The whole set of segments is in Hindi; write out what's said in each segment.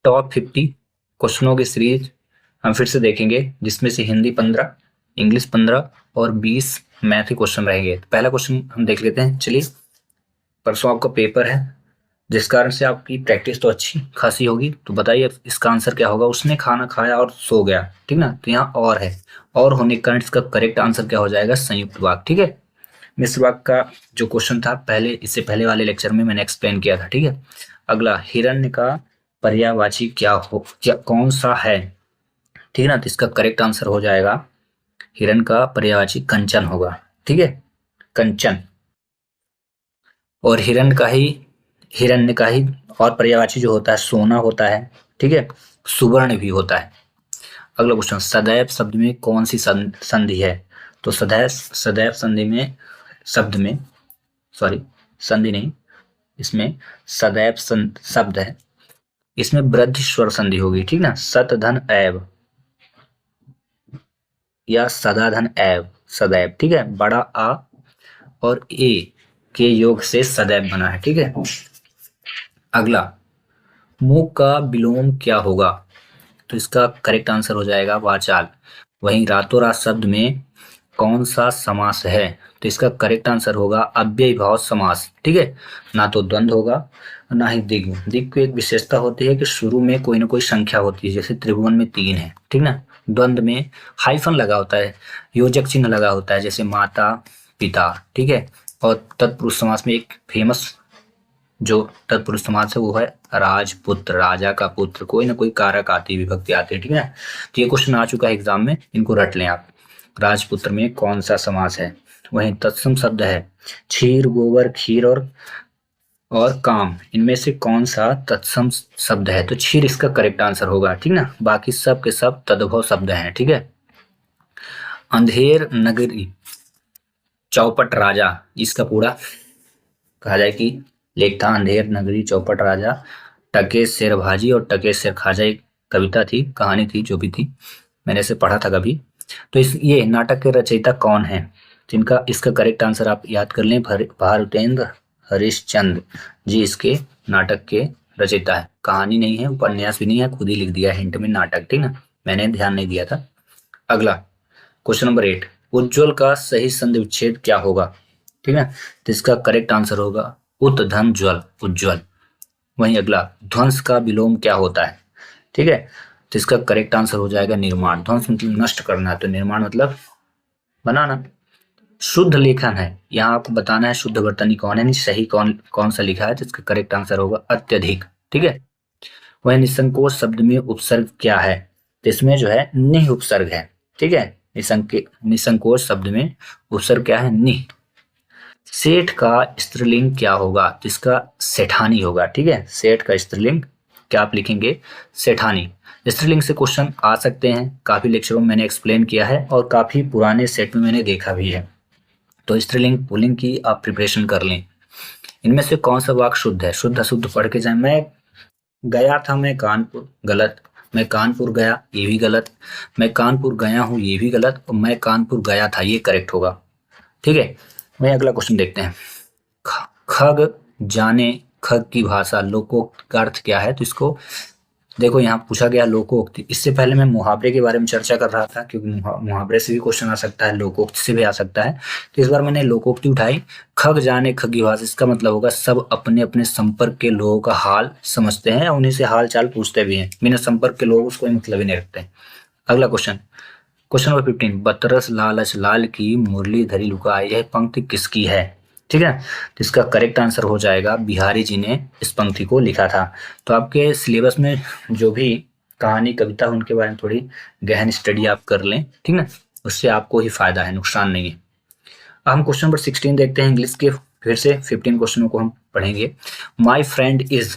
टॉप 50 क्वेश्चनों की सीरीज हम फिर से देखेंगे, जिसमें से हिंदी 15, इंग्लिश 15 और 20 मैथ के क्वेश्चन रहेंगे। तो पहला क्वेश्चन हम देख लेते हैं। चलिए, परसों आपका पेपर है, जिस कारण से आपकी प्रैक्टिस तो अच्छी खासी होगी। तो बताइए इसका आंसर क्या होगा। उसने खाना खाया और सो गया, ठीक ना। तो यहाँ और है, और होने के कारण इसका करेक्ट आंसर क्या हो जाएगा, संयुक्त वाक्य। ठीक है, मिश्र वाक्य का जो क्वेश्चन था पहले, इससे पहले वाले लेक्चर में मैंने एक्सप्लेन किया था। ठीक है, अगला, हिरण्य का पर्यायवाची क्या कौन सा है। ठीक है ना, तो इसका करेक्ट आंसर हो जाएगा, हिरण्य का पर्यायवाची कंचन होगा। ठीक है, कंचन। और हिरण्य का ही और पर्यायवाची जो होता है सोना होता है। ठीक है, सुवर्ण भी होता है। अगला क्वेश्चन, सदैव शब्द में कौन सी संधि है। तो सदैव संधि में शब्द में, सॉरी संधि नहीं, इसमें सदैव शब्द है, इसमें वृद्धि स्वर संधि होगी। ठीक ना, सत धन ऐव या सदा धन ऐव, सदैव। ठीक है, बड़ा आ और ए के योग से सदैव बना है। ठीक है, अगला, मुख का विलोम क्या होगा। तो इसका करेक्ट आंसर हो जाएगा वाचाल। वहीं रातों रात शब्द में कौन सा समास है। तो इसका करेक्ट आंसर होगा अव्ययी भाव समास। ठीक है, ना तो द्वंद्व होगा ना ही दिग्। दिग् की एक विशेषता होती है कि शुरू में कोई ना कोई संख्या होती है, जैसे त्रिभुवन में 3 है। ठीक ना, द्वंद्व में हाइफन लगा होता है, योजक चिन्ह लगा होता है, जैसे माता पिता। ठीक है, और तत्पुरुष समास में एक फेमस जो तत्पुरुष समास है वो है राजपुत्र, राजा का पुत्र। कोई ना कोई कारक आती विभक्ति आती है। ठीक है, तो ये क्वेश्चन आ चुका है एग्जाम में, इनको रट लें आप। राजपुत्र में कौन सा समास है। वहीं तत्सम शब्द है क्षीर, गोबर, खीर और काम। इनमें से कौन सा तत्सम शब्द है। तो क्षीर इसका करेक्ट आंसर होगा। ठीक ना, बाकी सब के सब तद्भव शब्द हैं। ठीक है, अंधेर नगरी चौपट राजा, इसका पूरा कहा जाए कि लेख था अंधेर नगरी चौपट राजा, टके शेर भाजी और टके शेर खाजा। एक कविता थी, कहानी थी, जो भी थी, मैंने इसे पढ़ा था कभी। तो ये नाटक के रचयिता कौन है। जिनका इसका करेक्ट आंसर आप याद कर लें, भारतेंद्र हरिश्चंद्र जी इसके नाटक के रचयिता है। कहानी नहीं है, उपन्यास भी नहीं है, खुद ही लिख दिया हिंट में नाटक। ठीक ना, मैंने ध्यान नहीं दिया था। अगला, क्वेश्चन नंबर 8, उज्ज्वल का सही संधि विच्छेद क्या होगा। ठीक है, तो इसका करेक्ट आंसर होगा उत धन ज्वल, उज्ज्वल। वहीं अगला, ध्वंस का विलोम क्या होता है। ठीक है, तो इसका करेक्ट आंसर हो जाएगा निर्माण। ध्वंस मतलब नष्ट करना, तो निर्माण मतलब बनाना। शुद्ध लेखन है, यहाँ आपको बताना है शुद्ध वर्तनी कौन है, नहीं सही कौन कौन सा लिखा है। तो इसका करेक्ट आंसर होगा अत्यधिक। ठीक है, वह निसंकोच शब्द में उपसर्ग क्या है। तो इसमें जो है निह उपसर्ग है। ठीक है, निसंकोच शब्द में उपसर्ग क्या है, निह। सेठ का स्त्रीलिंग क्या होगा। तो इसका सेठानी होगा। ठीक है, सेठ का स्त्रीलिंग क्या आप लिखेंगे, सेठानी। स्त्रीलिंग से क्वेश्चन आ सकते हैं, काफी लेक्चरों में मैंने एक्सप्लेन किया है और काफी पुराने सेट में मैंने देखा भी है। तो स्त्रीलिंग पुल्लिंग की आप प्रिपरेशन कर लें। इनमें से कौन सा वाक्य शुद्ध है, शुद्ध अशुद्ध पढ़ के जाए। मैं गया था, मैं कानपुर, गलत। मैं कानपुर गया, ये भी गलत। मैं कानपुर गया हूँ, ये भी गलत। और मैं कानपुर गया था, ये करेक्ट होगा। ठीक है, वही अगला क्वेश्चन देखते हैं। खग जाने, खग की भाषा लोकोक्त का अर्थ क्या है। तो इसको देखो, यहाँ पूछा गया लोकोक्ति। इससे पहले मैं मुहावरे के बारे में चर्चा कर रहा था, क्योंकि मुहावरे से भी क्वेश्चन आ सकता है, लोकोक्ति से भी आ सकता है। तो इस बार मैंने लोकोक्ति उठाई। खग जाने खग की भाषा, इसका मतलब होगा सब अपने अपने संपर्क के लोगों का हाल समझते हैं, उन्हीं से हाल चाल पूछते भी हैं। बिना संपर्क के लोग उसको मतलब ही नहीं रखते। अगला क्वेश्चन, क्वेश्चन नंबर 15, बतरस लालच लाल की मुरली धरी लुकाई, यह पंक्ति किसकी है। ठीक है, तो इसका करेक्ट आंसर हो जाएगा बिहारी जी ने इस पंक्ति को लिखा था। तो आपके सिलेबस में जो भी कहानी कविता उनके बारे में थोड़ी गहन स्टडी आप कर लें। ठीक ना, उससे आपको ही फायदा है, नुकसान नहीं है। अब हम क्वेश्चन नंबर 16 देखते हैं इंग्लिश के। फिर से 15 क्वेश्चनों को हम पढ़ेंगे। माई फ्रेंड इज,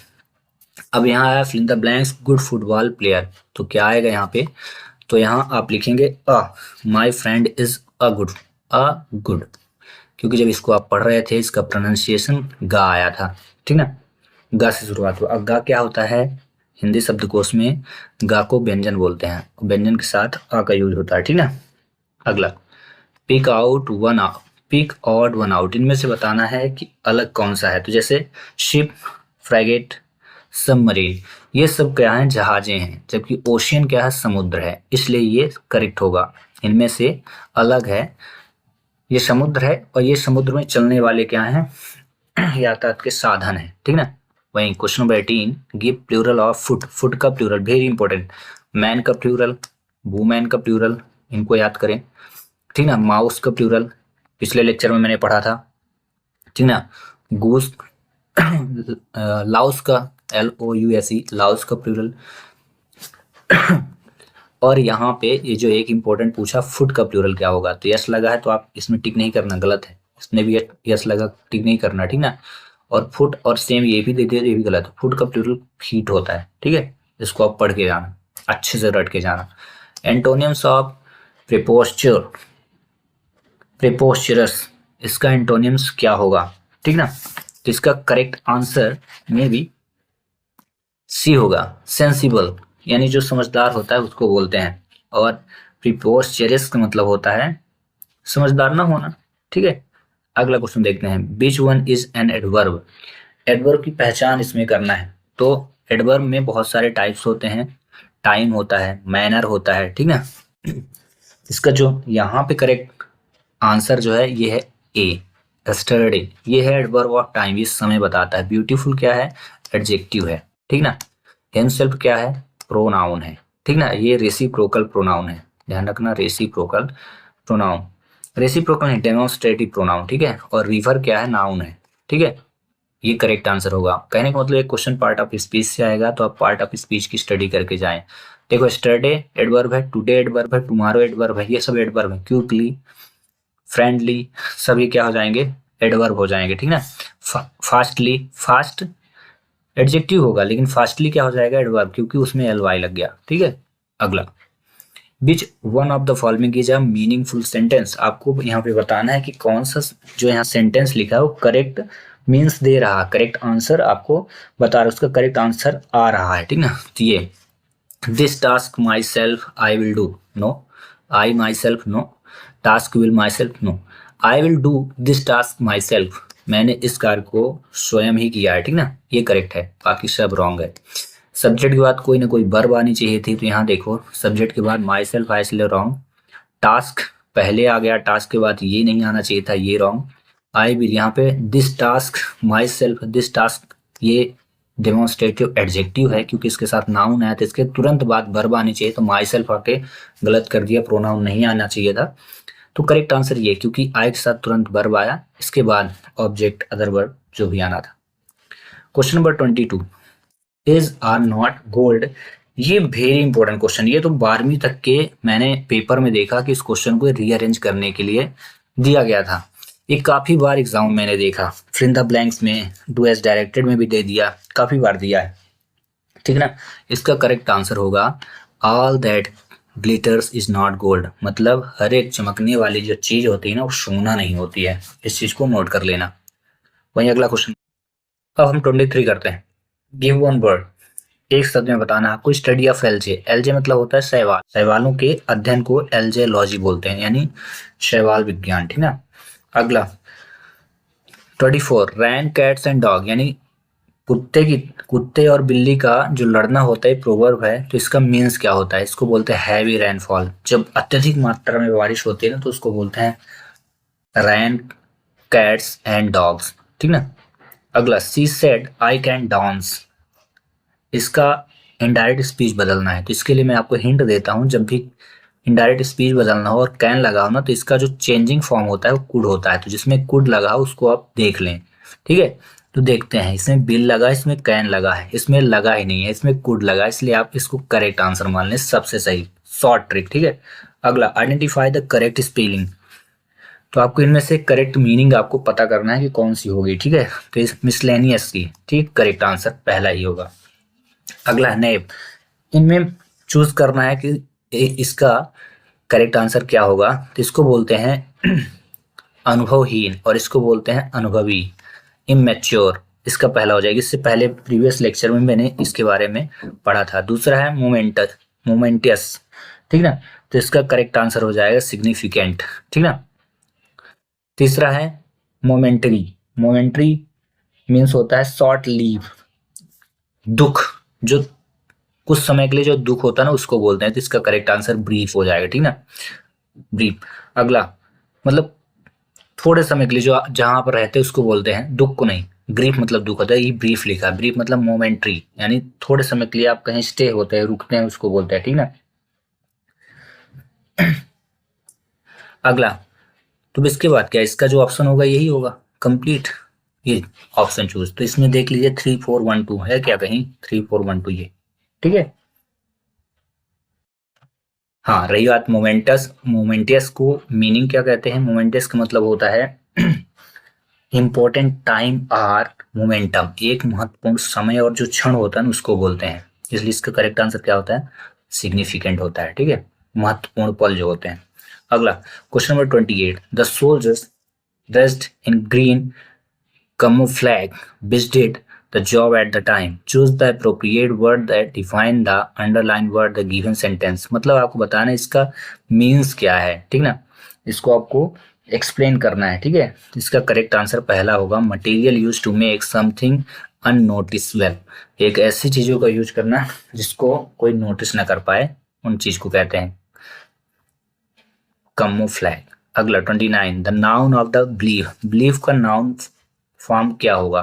अब यहाँ आया fill in the blanks, good football player. तो क्या आएगा यहाँ पे, तो यहाँ आप लिखेंगे uh, my friend is a good, क्योंकि जब इसको आप पढ़ रहे थे इसका प्रोनाउंसिएशन गा आया था। ठीक ना, गा से शुरुआत हुआ। अब गा क्या होता है, हिंदी शब्दकोश में गा को व्यंजन बोलते हैं, व्यंजन के साथ अ का यूज होता है। ठीक ना, अगला, pick out one out, pick odd one out, इनमें से बताना है कि अलग कौन सा है। तो जैसे शिप, फ्रैगेट, सबमरीन, ये सब क्या है, जहाजें हैं, जबकि ओशियन क्या है, समुद्र है, इसलिए ये करेक्ट होगा। इनमें से अलग है, ये समुद्र है और ये समुद्र में चलने वाले क्या हैं, यातायात के साधन है, ठीक ना। वहीं question number 18, give plural of foot. Foot का प्लूरल वेरी इंपॉर्टेंट, मैन का प्लूरल, वुमेन का प्लूरल, इनको याद करें, ठीक ना। माउस का प्लूरल पिछले लेक्चर में मैंने पढ़ा था, ठीक ना। गूस लाउस का, LOUSE, लाउस का प्लूरल। और यहाँ पे ये जो एक इंपॉर्टेंट पूछा, फुट का प्लूरल क्या होगा, तो यस लगा है तो आप इसमें टिक नहीं करना, गलत है। इसमें भी यस लगा, टिक नहीं करना, ठीक ना। और फुट और सेम ये भी दे दिया, ये भी गलत है। फुट का प्लूरल फीट होता है, ठीक है। इसको आप पढ़ के जाना, अच्छे से रट के जाना। एंटोनियम्स ऑफ प्रीपोस्चर, प्रीपोस्चरस, इसका एंटोनियम्स क्या होगा, ठीक ना। तो इसका करेक्ट आंसर में भी सी होगा, सेंसिबल, यानी जो समझदार होता है उसको बोलते हैं। और प्रीपोस्चरस का मतलब होता है समझदार ना होना, ठीक है। अगला क्वेश्चन देखते हैं, which one is an adverb. Adverb की पहचान इसमें करना है। तो एडवर्ब में बहुत सारे टाइप्स होते हैं, टाइम होता है, मैनर होता है, ठीक ना। इसका जो यहाँ पे करेक्ट आंसर जो है ये है ए, यस्टरडे। ये है एडवर्ब ऑफ टाइम, ये समय बताता है। ब्यूटीफुल क्या है, एडजेक्टिव है, ठीक ना। हिमसेल्फ क्या है, प्रोनाउन है, ठीक ना। ये रेसिप्रोकल प्रोनाउन है, ध्यान रखना, रेसिप्रोकल प्रोनाउन, रेसिप्रोकल है, डेमोन्स्ट्रेटिव प्रोनाउन, ठीक है। और रिवर क्या है, नाउन है, ठीक है। ये करेक्ट आंसर होगा। कहने का मतलब एक क्वेश्चन पार्ट ऑफ स्पीच से आएगा तो आप पार्ट ऑफ स्पीच की स्टडी करके जाएं। देखो, स्टरडे एडवर्ब है, टुडे एडवर्ब है, टुमारो एडवर्ब है, ये सब एडवर्ब है। क्विकली, फ्रेंडली, सभी क्या हो जाएंगे, एडवर्ब हो जाएंगे, ठीक ना। फास्टली, फास्ट एडजेक्टिव होगा, लेकिन फास्टली क्या हो जाएगा, एडवर्ब, क्योंकि उसमें LY लग गया, ठीक है। अगला, which one of the following is a meaningful sentence. आपको यहाँ पे बताना है कि कौन सा जो यहाँ सेंटेंस लिखा है वो करेक्ट मीन्स दे रहा है, करेक्ट आंसर आपको बता रहा है, उसका करेक्ट आंसर आ रहा है, ठीक ना। तो ये, this task myself I will do, no. I myself, no. Task will myself, no. I will do this task myself, मैंने इस कार्य को स्वयं ही किया है, ठीक ना। ये करेक्ट है, बाकी सब रॉन्ग है। सब्जेक्ट के बाद कोई ना कोई वर्ब आनी चाहिए थी, तो यहाँ देखो सब्जेक्ट के बाद माई सेल्फ आया, इसलिए रॉन्ग। टास्क पहले आ गया, टास्क के बाद ये नहीं आना चाहिए था, ये रॉन्ग। आई विल, यहाँ पे this task my self, this task, ये डेमोन्स्ट्रेटिव एडजेक्टिव है, क्योंकि इसके साथ नाउन आया तो इसके तुरंत बाद वर्ब आनी चाहिए, तो माई सेल्फ आके गलत कर दिया, प्रोनाउन नहीं आना चाहिए था। तो करेक्ट आंसर ये, क्योंकि आई के साथ तुरंत वर्ब आया, इसके बाद ऑब्जेक्ट, अदर वर्ब जो भी आना था। Question number 22, is are not gold. ये वेरी इंपॉर्टेंट क्वेश्चन, ये तो 12वीं तक के मैंने पेपर में देखा कि इस क्वेश्चन को रीअरेंज करने के लिए दिया गया था। ये काफी बार एग्जाम मैंने देखा, फिल इन द ब्लैंक्स में, डू एज डायरेक्टेड में भी दे दिया, काफी बार दिया है, ठीक ना। इसका करेक्ट आंसर होगा all that glitters is not gold, मतलब हर एक चमकने वाली जो चीज होती है ना वो सोना नहीं होती है, इस चीज को नोट कर लेना। वहीं अगला क्वेश्चन, अब हम 23 करते हैं, गिव वन वर्ड, एक शब्द में बताना आपको, स्टडी ऑफ एलजे। एलजे मतलब होता है शैवाल, शैवालों के अध्ययन को एलजेलॉजी बोलते हैं, यानी शैवाल विज्ञान, ठीक ना। अगला 24, रैन कैट्स एंड डॉग, यानी कुत्ते और बिल्ली का जो लड़ना होता है, प्रोवर्ब है, तो इसका मीन्स क्या होता है, इसको बोलते हैं हैवी रेनफॉल, जब अत्यधिक मात्रा में बारिश होती है ना तो उसको बोलते हैं रैन कैट्स एंड डॉग्स, ठीक ना। अगला, she said I can dance, इसका इनडायरेक्ट स्पीच बदलना है, तो इसके लिए मैं आपको हिंट देता हूं, जब भी इनडायरेक्ट स्पीच बदलना हो और कैन लगा हो ना, तो इसका जो चेंजिंग फॉर्म होता है वो कुड होता है, तो जिसमें कुड लगा हो उसको आप देख लें, ठीक है। तो देखते हैं, इसमें बिल लगा, इसमें कैन लगा है, इसमें लगा ही नहीं है, इसमें कुड लगा, इसलिए आप इसको करेक्ट आंसर मान लें, सबसे सही शॉर्ट ट्रिक, ठीक है। अगला, आइडेंटिफाई द करेक्ट स्पेलिंग, तो आपको इनमें से करेक्ट मीनिंग आपको पता करना है कि कौन सी होगी, ठीक है। तो इस मिसलेनियस की, ठीक, करेक्ट आंसर पहला ही होगा। अगला है नेब, इनमें चूज करना है कि इसका करेक्ट आंसर क्या होगा, तो इसको बोलते हैं अनुभवहीन और इसको बोलते हैं अनुभवी, इमेच्योर, इसका पहला हो जाएगा। इससे पहले प्रीवियस लेक्चर में मैंने इसके बारे में पढ़ा था। दूसरा है मोमेंटियस, ठीक ना, तो इसका करेक्ट आंसर हो जाएगा सिग्निफिकेंट, ठीक ना। तीसरा है मोमेंटरी, मोमेंटरी मीन्स होता है शॉर्ट लीव, दुख, जो कुछ समय के लिए जो दुख होता है ना उसको बोलते हैं, तो इसका करेक्ट आंसर ब्रीफ हो जाएगा, ठीक ना, ब्रीफ। अगला, मतलब थोड़े समय के लिए जो जहां पर रहते हैं उसको बोलते हैं, दुख को नहीं। ग्रीफ मतलब दुख होता है, ये ब्रीफ लिखा है, ब्रीफ मतलब मोमेंट्री, यानी थोड़े समय के लिए आप कहीं स्टे होते हैं, रुकते हैं, उसको बोलते हैं, ठीक ना। अगला, तो इसके बाद क्या, इसका जो ऑप्शन होगा यही होगा, कंप्लीट, ये ऑप्शन चूज। तो इसमें देख लीजिए 3 4 1 2 है क्या, कहीं 3 4 1 2 ये, ठीक है। हाँ, रही बात मोमेंटस, मोमेंटियस को मीनिंग क्या कहते हैं, मोमेंटियस का मतलब होता है इंपॉर्टेंट टाइम आर मोमेंटम, एक महत्वपूर्ण समय और जो क्षण होता है ना उसको बोलते हैं, इसलिए इसका करेक्ट आंसर क्या होता है, सिग्निफिकेंट होता है, ठीक है, महत्वपूर्ण पल जो होते हैं। अगला, question number 28, the soldiers dressed in green camouflage which did the job at the time. Choose the appropriate word that define the underlined word the given sentence. मतलब आपको बताना है इसका मीन्स क्या है, ठीक ना, इसको आपको एक्सप्लेन करना है, ठीक है। इसका करेक्ट आंसर पहला होगा, material use to make something unnoticeable, एक ऐसी चीजों का यूज करना जिसको कोई नोटिस ना कर पाए, उन चीज को कहते हैं camouflage। अगला 29, the noun of the belief, belief का नाउन फॉर्म क्या होगा,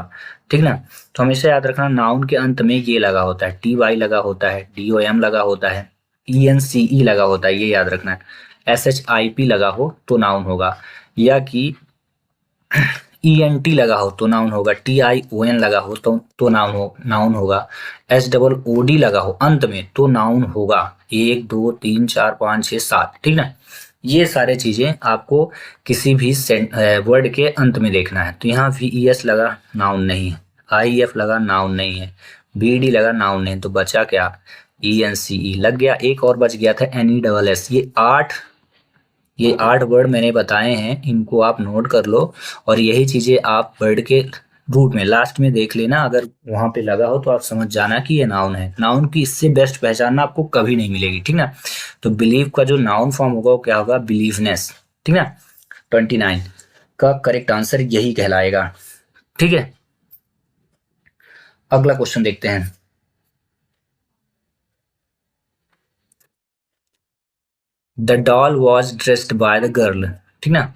ठीक ना। तो हमेशा याद रखना, नाउन के अंत में ये लगा होता है, टी वाई लगा होता है, डी ओ एम लगा होता है, ई एन सी ई लगा होता है, ये याद रखना है। एस एच आई पी लगा हो तो नाउन होगा, या कि ई एन टी लगा हो तो नाउन होगा, टी आई ओ एन लगा हो तो नाउन होगा, एस डबल ओ डी लगा हो अंत में तो नाउन होगा। 1 2 3 4 5 6 7, ठीक ना। ये सारे चीजें आपको किसी भी वर्ड के अंत में देखना है। तो यहाँ वी ई एस लगा, नाउन नहीं है, आई एफ लगा, नाउन नहीं है, बी डी लगा, नाउन नहीं, तो बचा क्या, ई एन सी ई लग गया। एक और बच गया था एन ई डबल एस। ये 8 वर्ड मैंने बताए हैं, इनको आप नोट कर लो, और यही चीजें आप वर्ड के रूट में लास्ट में देख लेना, अगर वहां पे लगा हो तो आप समझ जाना कि ये नाउन है। नाउन की इससे बेस्ट पहचानना आपको कभी नहीं मिलेगी, ठीक ना। तो बिलीव का जो नाउन फॉर्म होगा वो क्या होगा, बिलीवनेस, ठीक ना। 29 का करेक्ट आंसर यही कहलाएगा, ठीक है। अगला क्वेश्चन देखते हैं, the doll was dressed by the girl, ठीक ना,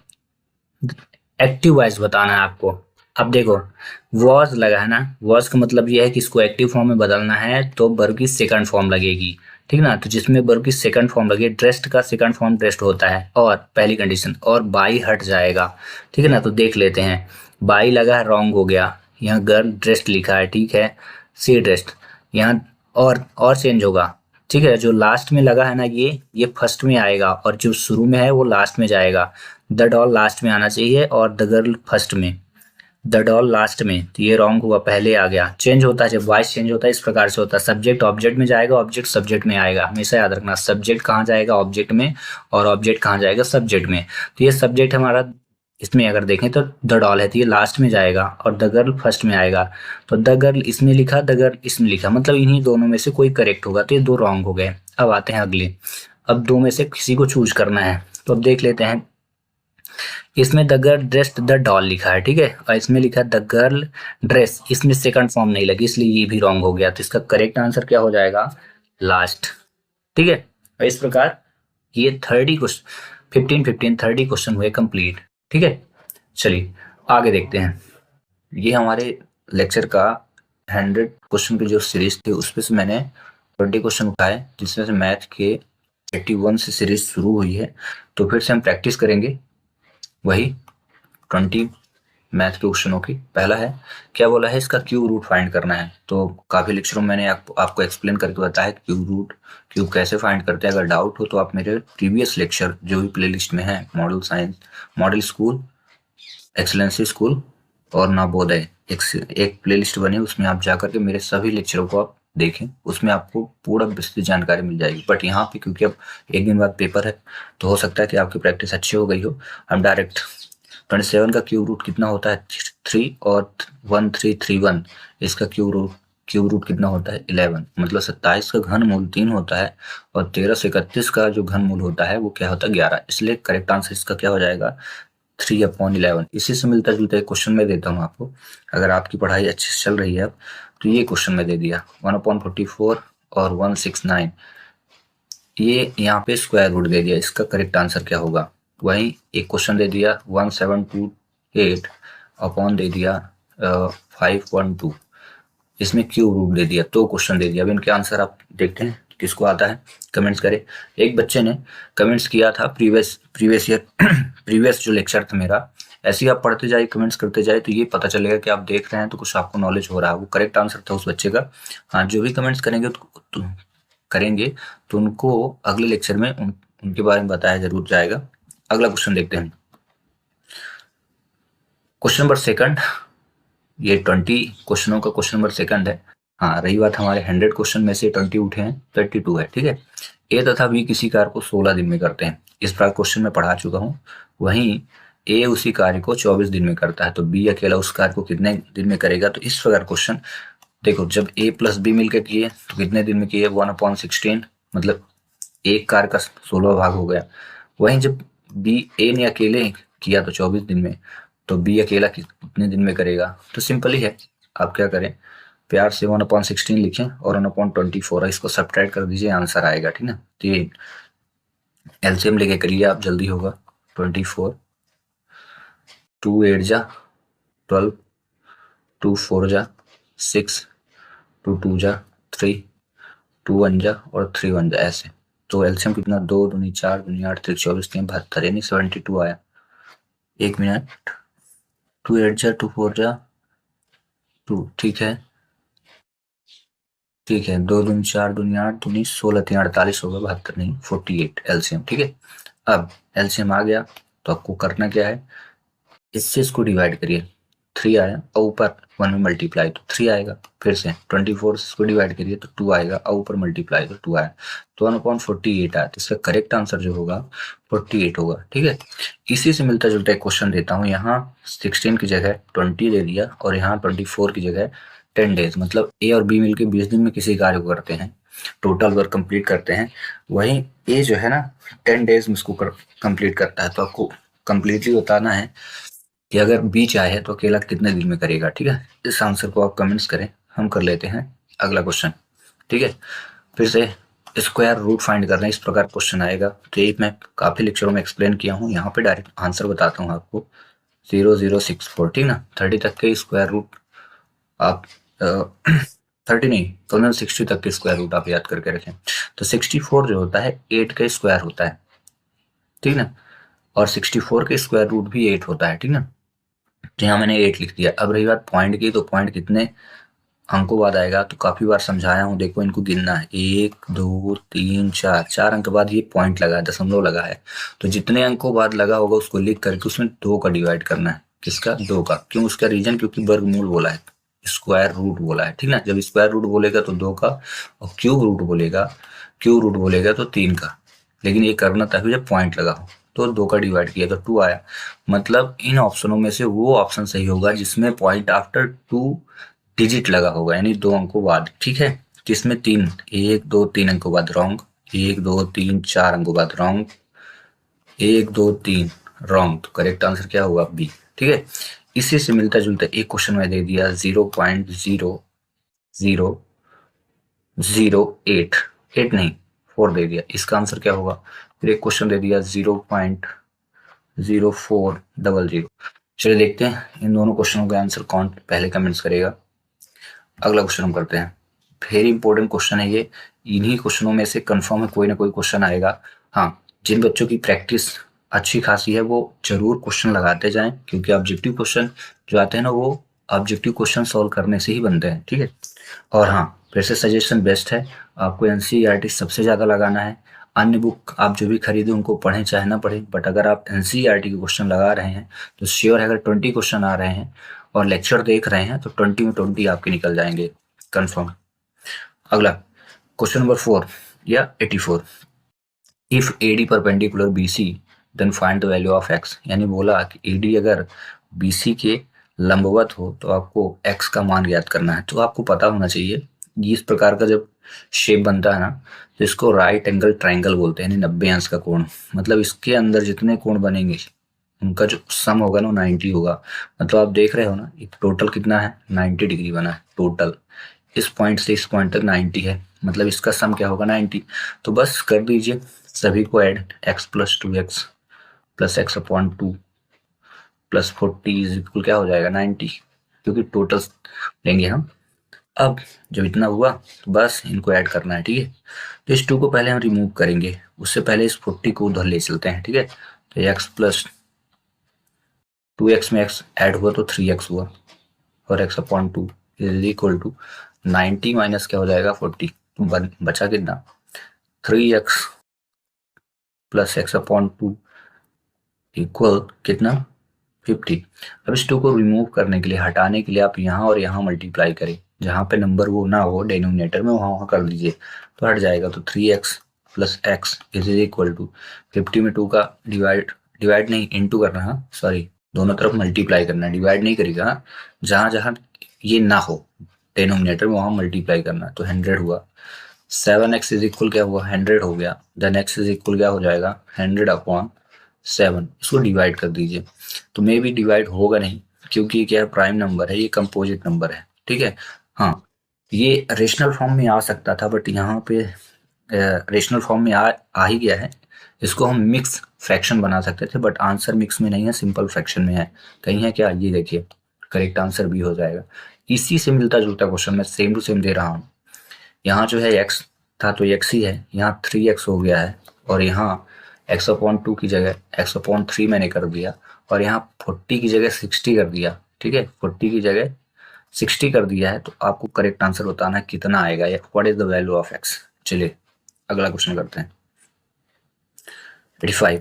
एक्टिव वॉइस बताना है आपको। अब देखो, वॉज लगा है ना, वॉज का मतलब ये है कि इसको एक्टिव फॉर्म में बदलना है तो वर्ब की सेकंड फॉर्म लगेगी, ठीक ना। तो जिसमें वर्ब की सेकंड फॉर्म लगे, ड्रेस्ड का सेकंड फॉर्म ड्रेस्ड होता है, और पहली कंडीशन, और बाई हट जाएगा, ठीक है ना। तो देख लेते हैं, बाई लगा है, रॉन्ग हो गया, यहाँ गर्ल ड्रेस्ड लिखा है, ठीक है, सी ड्रेस्ड, यहाँ और चेंज होगा, ठीक है। जो लास्ट में लगा है ना, ये फर्स्ट में आएगा, और जो शुरू में है वो लास्ट में जाएगा। द डॉल लास्ट में आना चाहिए और द गर्ल फर्स्ट में, द डॉल लास्ट में, तो ये रॉन्ग हुआ, पहले आ गया। चेंज होता है, जब वॉइस चेंज होता है इस प्रकार से होता है, सब्जेक्ट ऑब्जेक्ट में जाएगा, ऑब्जेक्ट सब्जेक्ट में आएगा, हमेशा याद रखना, सब्जेक्ट कहाँ जाएगा, ऑब्जेक्ट में, और ऑब्जेक्ट कहाँ जाएगा, सब्जेक्ट में। तो ये सब्जेक्ट हमारा, इसमें अगर देखें तो द डॉल है, तो ये लास्ट में जाएगा, और द गर्ल फर्स्ट में आएगा। तो द गर्ल इसमें लिखा, द गर्ल इसमें लिखा, मतलब इन्हीं दोनों में से कोई करेक्ट होगा, तो ये दो रॉन्ग हो गए। अब आते हैं अगले, अब दो में से किसी को चूज करना है, तो अब देख लेते हैं। इसमें the girl dressed the doll लिखा है, ठीक है, और इसमें लिखा है द गर्ल ड्रेस, इसमें सेकंड फॉर्म नहीं लगी, इसलिए ये भी रॉन्ग हो गया। तो इसका करेक्ट आंसर क्या हो जाएगा, लास्ट, ठीक है। और इस प्रकार ये 30 क्वेश्चन, 15 30 क्वेश्चन हुए कंप्लीट, ठीक है। चलिए आगे देखते हैं। ये हमारे लेक्चर का 100 क्वेश्चन की जो सीरीज थी उसमें से मैंने 20 क्वेश्चन उठाए, जिसमें से मैथ के 81 से सीरीज शुरू हुई है। तो फिर से हम प्रैक्टिस करेंगे वही 20 मैथ के क्वेश्चनों की। पहला है, क्या बोला है, इसका क्यूब रूट फाइंड करना है। तो काफी लेक्चरों में मैंने आपको एक्सप्लेन करके बताया क्यूब कैसे फाइंड करते हैं। अगर डाउट हो तो आप मेरे प्रीवियस लेक्चर जो भी प्लेलिस्ट में है, model science, model school, excellency school और नवोदय, एक प्लेलिस्ट बनी, उसमें आप जाकर के मेरे सभी लेक्चरों को आप देखें, उसमें आपको पूरा विस्तृत जानकारी मिल जाएगी। बट यहाँ पे क्योंकि अब एक दिन बाद पेपर है, तो हो सकता है कि आपकी प्रैक्टिस अच्छी हो गई हो। हम डायरेक्ट 27 का क्यूब रूट कितना होता है, 3, और 1331, इसका क्यूब रूट कितना होता है, 11, मतलब 27 का घनमूल 3 होता है, और 13 से 31 का जो घनमूल होता है वो क्या होता है, 11। इसलिए करेक्ट आंसर इसका क्या हो जाएगा, 3/11। इसी से मिलता जुलता एक क्वेश्चन मैं देता हूँ आपको, अगर आपकी पढ़ाई अच्छी से चल रही है अब, तो ये क्वेश्चन मैं दे दिया, 1/44 और 169, ये यहाँ पे स्क्वायर रूट दे दिया, इसका करेक्ट आंसर क्या होगा? वहीं एक क्वेश्चन दे दिया 1728 अपॉन दे दिया 512, इसमें क्यूब रूट दे दिया, तो क्वेश्चन दे दिया। अब इनके आंसर आप देखते हैं किसको आता है, कमेंट्स करें। एक बच्चे ने कमेंट्स किया था प्रीवियस ईयर प्रीवियस जो लेक्चर था मेरा, ऐसे ही आप पढ़ते जाइए, कमेंट्स करते जाए, तो ये पता चलेगा कि आप देख रहे हैं तो कुछ आपको नॉलेज हो रहा है। वो करेक्ट आंसर था उस बच्चे का। हाँ, जो भी कमेंट्स करेंगे तो उनको अगले लेक्चर में उनके बारे में बताया जरूर जाएगा। अगला क्वेश्चन देखते हैं, क्वेश्चन नंबर सेकंड। ये 20 क्वेश्चनों का क्वेश्चन नंबर सेकंड है। हाँ, रही बात हमारे 100 क्वेश्चन में से 20 उठे हैं, 32 है, ठीक है। ए तथा बी किसी कार्य को 16 दिन में करते हैं, इस प्रकार क्वेश्चन में पढ़ा चुका हूँ। वहीं ए उसी कार्य को 24 दिन में करता है, तो बी अकेला उस कार्य को कितने दिन में करेगा? तो इस प्रकार क्वेश्चन देखो, जब ए प्लस बी मिलकर किए तो कितने दिन में किए? 1/16, मतलब एक कार्य का 16 भाग हो गया। वहीं जब ए ने अकेले किया तो 24 दिन में, तो बी अकेला कितने दिन में करेगा? तो सिंपल ही है, आप क्या करें, प्यार से 1/16 लिखें और 1/24, इसको सब्ट्रैक्ट कर दीजिए, आंसर आएगा, ठीक ना। तो ये एलसीएम लेके करिए आप, जल्दी होगा। 24, 2 8 जा 12, 2 4 जा 6, 2 2 जा 3, 2 1 जा और 3 1 जा, ऐसे। तो एलसीएम कितना? 2 दूनी 4 दूनी 8 3 24 3 72, यानी 72 आया। एक मिनट, 2 8 जा 2 4 जा 2, ठीक है, ठीक है। 2 दूनी 4 दूनी 8 दूनी 16 3 48 होगा, 72 नहीं 48 एलसीएम, ठीक है। अब एलसीएम आ गया तो आपको करना क्या है, इससे इसको डिवाइड करिए, 3 आया और ऊपर 1 में मल्टीप्लाई तो 3 आएगा। फिर से 24 से इसको डिवाइड करिए तो 2 आएगा और ऊपर मल्टीप्लाई तो 2 आया, तो 1/48 आया। तो इसका करेक्ट आंसर जो होगा 48 होगा, ठीक है। इसी से मिलता जुलता एक क्वेश्चन देता हूँ, यहाँ 16 की जगह 20 दे दिया और यहाँ 24 की जगह 10 डेज, मतलब ए और बी मिलकर 20 दिन में किसी कार्य को करते हैं, टोटल वर्क कंप्लीट करते हैं। वहीं ए जो है ना 10 डेज में इसको कंप्लीट करता है, तो आपको कंप्लीटली बताना है कि अगर बी चाहे तो अकेला कितने दिन में करेगा, ठीक है। इस आंसर को आप कमेंट्स करें, हम कर लेते हैं अगला क्वेश्चन, ठीक है। फिर से स्क्वायर रूट फाइंड करना है, इस प्रकार क्वेश्चन आएगा। तो ये मैं काफी लेक्चरों में एक्सप्लेन किया हूँ, यहाँ पे डायरेक्ट आंसर बताता हूँ आपको, 0064, ठीक ना। 30 तक के स्क्वायर रूट आप 30 नहीं, 60 तक के स्क्वायर रूट आप याद करके रखें। तो 64 जो होता है 8 का स्क्वायर होता है, ठीक ना, और 64 के स्क्वायर रूट भी 8 होता है, ठीक ना। तो यहाँ मैंने 8 लिख दिया। अब रही बात पॉइंट की, तो पॉइंट कितने अंकों बाद आएगा? तो काफी बार समझाया हूँ, देखो इनको गिनना है, 1 2 3 4, 4 अंक बाद ये पॉइंट लगा है, दशमलव लगा है। तो जितने अंकों बाद लगा होगा उसको लिख करके उसमें 2 का डिवाइड करना है। किसका? 2 का। क्यों? उसका रीजन क्योंकि वर्गमूल बोला है, स्क्वायर रूट बोला है, ठीक ना। जब स्क्वायर रूट बोलेगा तो 2 का, और क्यूब रूट बोलेगा तो 3 का। लेकिन ये करना तभी जब पॉइंट लगा हो। तो 2 का डिवाइड किया तो 2 आया, मतलब इन ऑप्शनों में से वो ऑप्शन सही होगा जिसमें पॉइंट आफ्टर 2 डिजिट लगा होगा, यानी 2 अंकों बाद, ठीक है। जिसमें 3 1 2 3 अंकों बाद रॉन्ग, 1 2 3 4 अंकों बाद रॉन्ग, 1 2 3 रॉन्ग। तो करेक्ट आंसर क्या होगा? बी, ठीक है। इसी से मिलता जुलता एक क्वेश्चन में दे दिया 0.0008, 8 नहीं 4 दे दिया, इसका आंसर क्या होगा? फिर एक क्वेश्चन दे दिया 0.0400। चलिए देखते हैं इन दोनों क्वेश्चनों का आंसर कौन पहले कमेंट्स करेगा। अगला क्वेश्चन हम करते हैं, वेरी इंपॉर्टेंट क्वेश्चन है ये, इन्हीं क्वेश्चनों में से कंफर्म है कोई ना कोई क्वेश्चन आएगा। हाँ, जिन बच्चों की प्रैक्टिस अच्छी खासी है वो जरूर क्वेश्चन लगाते जाएं, क्योंकि ऑब्जेक्टिव क्वेश्चन जो आते हैं ना वो ऑब्जेक्टिव क्वेश्चन सॉल्व करने से ही बनते हैं, ठीक है। और हाँ, फिर से सजेशन बेस्ट है, आपको एनसीईआरटी सबसे ज्यादा लगाना है। अन्य बुक आप जो भी खरीदे उनको पढ़ें चाहे ना पढ़ें, बट अगर आप एनसीईआरटी के क्वेश्चन लगा रहे हैं तो श्योर है, अगर 20 क्वेश्चन आ रहे हैं और लेक्चर देख रहे हैं तो 20 में 20 आपके निकल जाएंगे कंफर्म। अगला क्वेश्चन नंबर 4 या 84, if AD perpendicular BC then find the value of x. यानी बोला कि एडी अगर बीसी के लंबवत हो तो आपको एक्स का मान ज्ञात करना है। तो आपको पता होना चाहिए इस प्रकार का जब शेप बनता है ना तो इसको राइट एंगल ट्राइंगल बोलते हैं, यानी 90 अंश का कोण। मतलब इसके अंदर जितने कोण बनेंगे उनका जो सम होगा ना 90 होगा। मतलब आप देख रहे हो ना, टोटल कितना है? 90 डिग्री बना है टोटल। इस पॉइंट से इस पॉइंट तक 90 है, मतलब इसका सम क्या होगा 90। तो बस कर दीजिए सभी को add, x plus 2x plus x upon 2 plus 40 is equal क्या हो जाएगा 90, क्योंकि टोटल लेंगे हम। अब जब इतना हुआ तो बस इनको ऐड करना है, ठीक है। तो इस 2 को पहले हम रिमूव करेंगे, उससे पहले इस 40 को उधर ले चलते हैं, ठीक है। तो x प्लस 2x में x ऐड हुआ तो 3x हुआ, और x upon 2 is equal to 90 minus क्या हो जाएगा 40, तो बचा कितना 3x plus x upon 2 equal कितना 50। अब इस 2 को रिमूव करने के लिए, हटाने के लिए आप यहाँ और यहाँ मल्टीप्लाई करें, जहाँ पे नंबर वो ना हो डिनोमिनेटर में वहाँ कर दीजिए, तो हट जाएगा। तो 3x plus x is equal to 50 में 2 का डिवाइड नहीं इंटू करना है, सॉरी दोनों तरफ मल्टीप्लाई करना है, डिवाइड नहीं करेगा, जहाँ जहाँ ये ना हो डिनोमिनेटर में वहाँ मल्टीप्लाई करना है। तो 100 हुआ, 7x इज इक्वल क्या हुआ 100 हो गया, देन x इज इक्वल क्या हो जाएगा 100 अपॉन 7, इसको डिवाइड कर दीजिए। तो मे भी डिवाइड होगा नहीं, क्योंकि क्या है प्राइम नंबर है, ये कंपोजिट नंबर है, ठीक है। हाँ, ये रेशनल फॉर्म में आ सकता था, बट यहाँ पे रेशनल फॉर्म में आ ही गया है। इसको हम मिक्स फ्रैक्शन बना सकते थे, बट आंसर मिक्स में नहीं है, सिंपल फ्रैक्शन में है। कहीं है क्या, ये देखिए करेक्ट आंसर भी हो जाएगा। इसी से मिलता जुलता क्वेश्चन मैं सेम टू सेम दे रहा हूँ। यहाँ जो है x था तो x ही है, यहाँ 3x हो गया है, और यहाँ x अपॉन 2 की जगह x अपॉन 3 मैंने कर दिया, और यहाँ 40 की जगह 60 कर दिया, ठीक है। 40 की जगह 60 कर दिया है, तो आपको करेक्ट आंसर बताना है कितना आएगा, या what is the value of x। चलिए अगला क्वेश्चन करते हैं। 85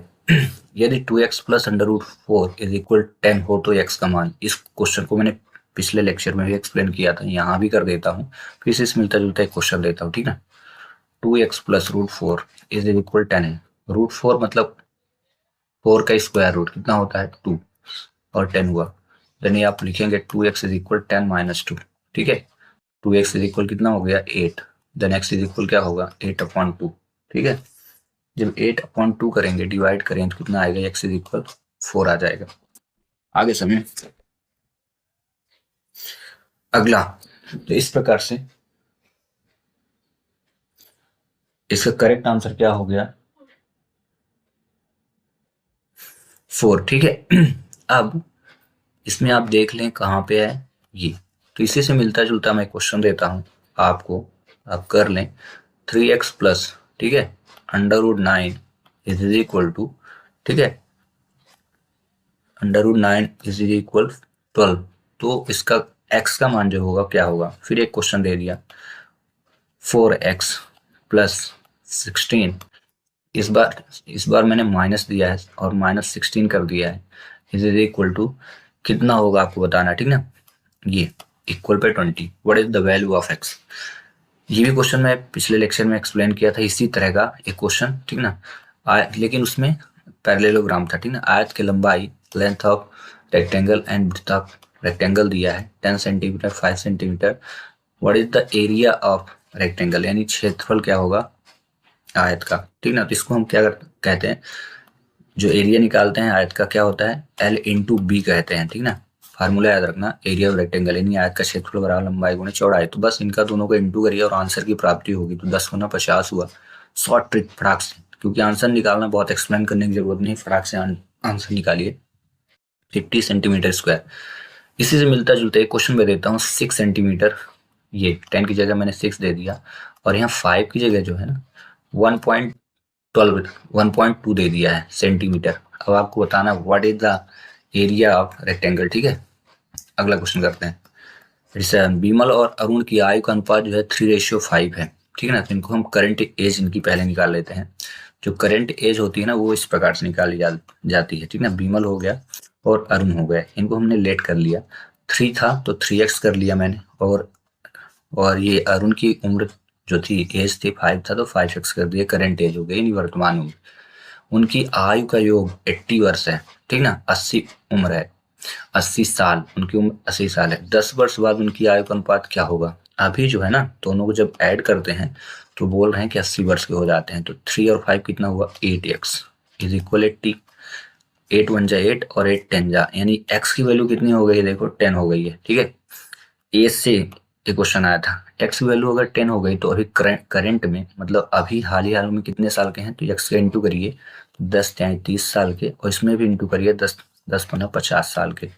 यदि 2x plus under root 4 is equal 10 हो तो x का मान। इस क्वेश्चन को मैंने पिछले लेक्चर में भी एक्सप्लेन किया था, यहाँ भी कर देता हूँ, फिर से मिलता जुलता एक क्वेश्चन देता हूँ, ठीक है। 2x plus root 4 is equal 10 है, रूट 4 मतलब 4 का स्क्वायर रूट कितना होता है 2, और 10 हुआ, देन आप लिखेंगे 2x इज इक्वल 10 माइनस 2, ठीक है। 2x इज इक्वल कितना हो गया 8, देन x इज इक्वल क्या होगा 8 अपॉन 2, ठीक है। जब 8 अपॉन 2 करेंगे डिवाइड करेंगे तो कितना आएगा x इज इक्वल 4 आ जाएगा। आगे समय अगला, तो इस प्रकार से इसका करेक्ट आंसर क्या हो गया 4, ठीक है। अब इसमें आप देख लें कहाँ पे है ये, तो इसी से मिलता जुलता मैं क्वेश्चन देता हूँ आपको, आप कर लें। 3x प्लस, ठीक है, under root 9 is equal to, ठीक है, अंडर रूट 9 इज इक्वल 12। तो इसका x का मान जो होगा क्या होगा, फिर एक क्वेश्चन दे दिया 4x प्लस 16, इस बार मैंने माइनस दिया है और माइनस 16 कर दिया है, इज इक्वल टू कितना होगा आपको बताना, ठीक ना। ये equal pay 20, what is the value of x। ये भी क्वेश्चन मैं पिछले लेक्चर में एक्सप्लेन किया था, इसी तरह का एक क्वेश्चन, ठीक ना। लेकिन उसमें पैरेललोग्राम था, ठीक ना। आयत की लंबाई, length of rectangle and breadth of rectangle दिया है 10 centimetre 5 centimetre, what is the area of rectangle, यानी क्षेत्रफल क्या होगा आयत का, ठीक ना। तो इसको हम क्या कहते हैं, जो एरिया निकालते हैं आयत का क्या होता है L इंटू बी कहते हैं, ठीक ना। फार्मूला याद रखना, एरिया ऑफ रेक्टेंगल यानी आयत का क्षेत्रफल बराबर लंबाई गुणे चौड़ाई। तो बस इनका दोनों को इंटू करिए और आंसर की प्राप्ति होगी। तो 10 गुना 50 हुआ, शॉर्ट ट्रिक फटाक से, क्योंकि आंसर निकालना बहुत एक्सप्लेन करने की जरूरत नहीं, फटाक से आंसर निकालिए 50 सेंटीमीटर स्क्वायर। इसी से मिलता जुलता एक क्वेश्चन में देता हूँ 6 सेंटीमीटर, ये 10 की जगह मैंने 6 दे दिया, और यहाँ 5 की जगह जो है ना 1.2 दे दिया है सेंटीमीटर। अब आपको बताना what is the area of rectangle, ठीक है। अगला क्वेश्चन करते हैं। जैसे बीमल और अरुण की आयु का अनुपात जो है 3:5 है, ठीक है ना। तो इनको हम करंट एज इनकी पहले निकाल लेते हैं। जो करंट एज होती है ना वो इस प्रकार से निकाली जाती है, ठीक ना। बीमल हो गया और अरुण हो गया, इनको हमने लेट कर लिया, 3 था तो 3x कर लिया मैंने, और ये अरुण की उम्र जो थी एज थी 5 था तो 5x कर दिया, करंट एज हो गई यानी वर्तमान उम्र। उनकी आयु का योग 80 वर्ष है, ठीक ना। 80 उम्र है, 80 साल, उनकी उम्र 80 साल है। 10 वर्ष बाद उनकी आयु का अनुपात क्या होगा। अभी जो है ना दोनों को जब ऐड करते हैं तो बोल रहे हैं कि 80 वर्ष के हो जाते हैं। तो 3 और 5 कितना हुआ 8x इज इक्वल 80, 8 1 जा 8 और 8 10 जा, यानी x की वैल्यू कितनी हो गई देखो 10 हो गई है, ठीक है। एज से एक क्वेश्चन आया था, एक्स वैल्यू अगर 10 हो गई तो अभी करंट में, मतलब अभी हाल ही हाल में कितने साल के हैं, तो एक्स का इंटू करिए, 10 यानी 30 साल के, और इसमें भी इंटू करिए 10 10 15 50 साल के।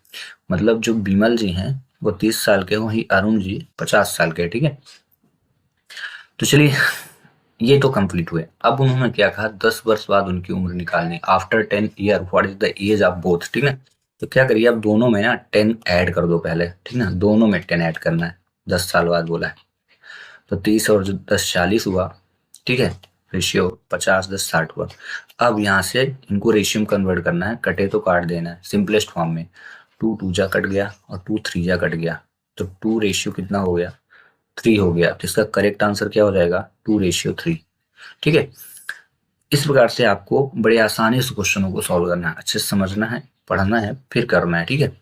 मतलब जो बिमल जी हैं वो 30 साल के, वहीं अरुण जी 50 साल के, ठीक है। तो चलिए, ये तो कंप्लीट हुए। अब उन्होंने क्या कहा, 10 वर्ष बाद उनकी उम्र निकालनी, after 10 year what is the age of both, ठीक है। तो क्या करिए, अब दोनों में ना 10 ऐड कर दो पहले, ठीक ना, दोनों में 10 ऐड करना है, 10 साल बाद बोला है। तो 30 और 10 40 हुआ, ठीक है। रेशियो 50 10 60 हुआ। अब यहाँ से इनको रेशियो में कन्वर्ट करना है, कटे तो काट देना है सिंपलेस्ट फॉर्म में। 2 2 जा कट गया और 2 3 जा कट गया, तो 2 रेशियो कितना हो गया, 3 हो गया। तो इसका करेक्ट आंसर क्या हो जाएगा, 2:3, ठीक है। इस प्रकार से आपको बड़े आसानी से क्वेश्चनों को सॉल्व करना है, अच्छे से समझना है, पढ़ना है, फिर करना है, ठीक है।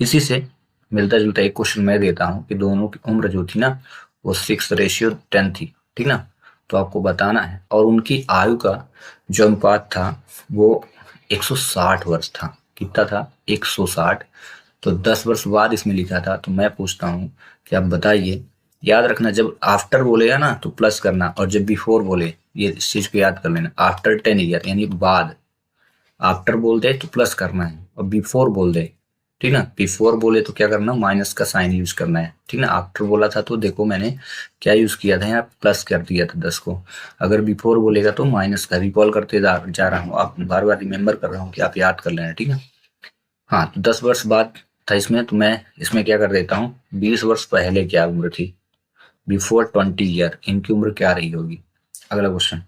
इसी से मिलता जुलता एक क्वेश्चन मैं देता हूँ कि दोनों की उम्र जो थी ना वो 6:10 थी, ठीक ना। तो आपको बताना है, और उनकी आयु का जो अनुपात था वो 160 वर्ष था। कितना था, 160। तो 10 वर्ष बाद इसमें लिखा था। तो मैं पूछता हूँ कि आप बताइए, याद रखना जब आफ्टर बोलेगा ना तो प्लस करना, और जब बिफोर बोले, ये इस चीज को याद कर लेना, आफ्टर 10 ईयर यानी बाद, आफ्टर बोल दे तो प्लस करना है, और बिफोर बोल दे, ठीक ना, बिफोर बोले तो क्या करना, माइनस का साइन यूज करना है, ठीक ना। आफ्टर बोला था तो देखो मैंने क्या यूज किया था, यहाँ प्लस कर दिया था 10 को। अगर बिफोर बोलेगा तो माइनस का। रिकॉल करते जा रहा हूँ, आप बार बार रिमेम्बर कर रहा हूँ कि आप याद कर लेना, ठीक है। हाँ, तो 10 वर्ष बाद था इसमें, तो मैं इसमें क्या कर देता हूँ, 20 वर्ष पहले क्या उम्र थी, बिफोर 20 ईयर, इनकी उम्र क्या रही होगी। अगला क्वेश्चन,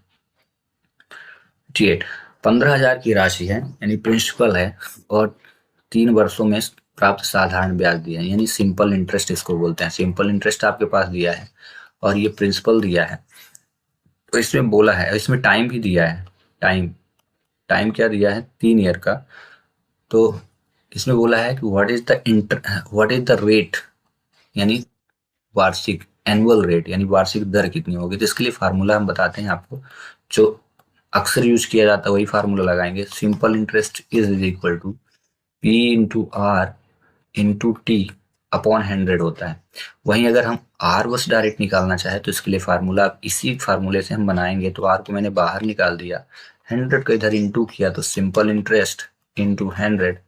ठीक है। 15,000 की राशि है, यानी प्रिंसिपल है, और 3 वर्षों में प्राप्त साधारण ब्याज दिया है, यानी सिंपल इंटरेस्ट इसको बोलते हैं। सिंपल इंटरेस्ट आपके पास दिया है और ये प्रिंसिपल दिया है। तो इसमें बोला है, इसमें टाइम भी दिया है, टाइम टाइम क्या दिया है, 3 ईयर का। तो इसमें बोला है कि व्हाट इज द रेट, यानी वार्षिक, एनुअल रेट यानी वार्षिक दर कितनी होगी। तो इसके लिए फार्मूला हम बताते हैं आपको, जो अक्सर यूज किया जाता है वही फार्मूला लगाएंगे। Simple interest is equal to P into R into T upon 100 होता है। वहीं अगर हम आर बस डायरेक्ट निकालना चाहे तो इसके लिए फार्मूला इसी फार्मूले से हम बनाएंगे। तो आर को मैंने बाहर निकाल दिया, 100 को इधर इंटू किया, तो सिंपल इंटरेस्ट इंटू 100,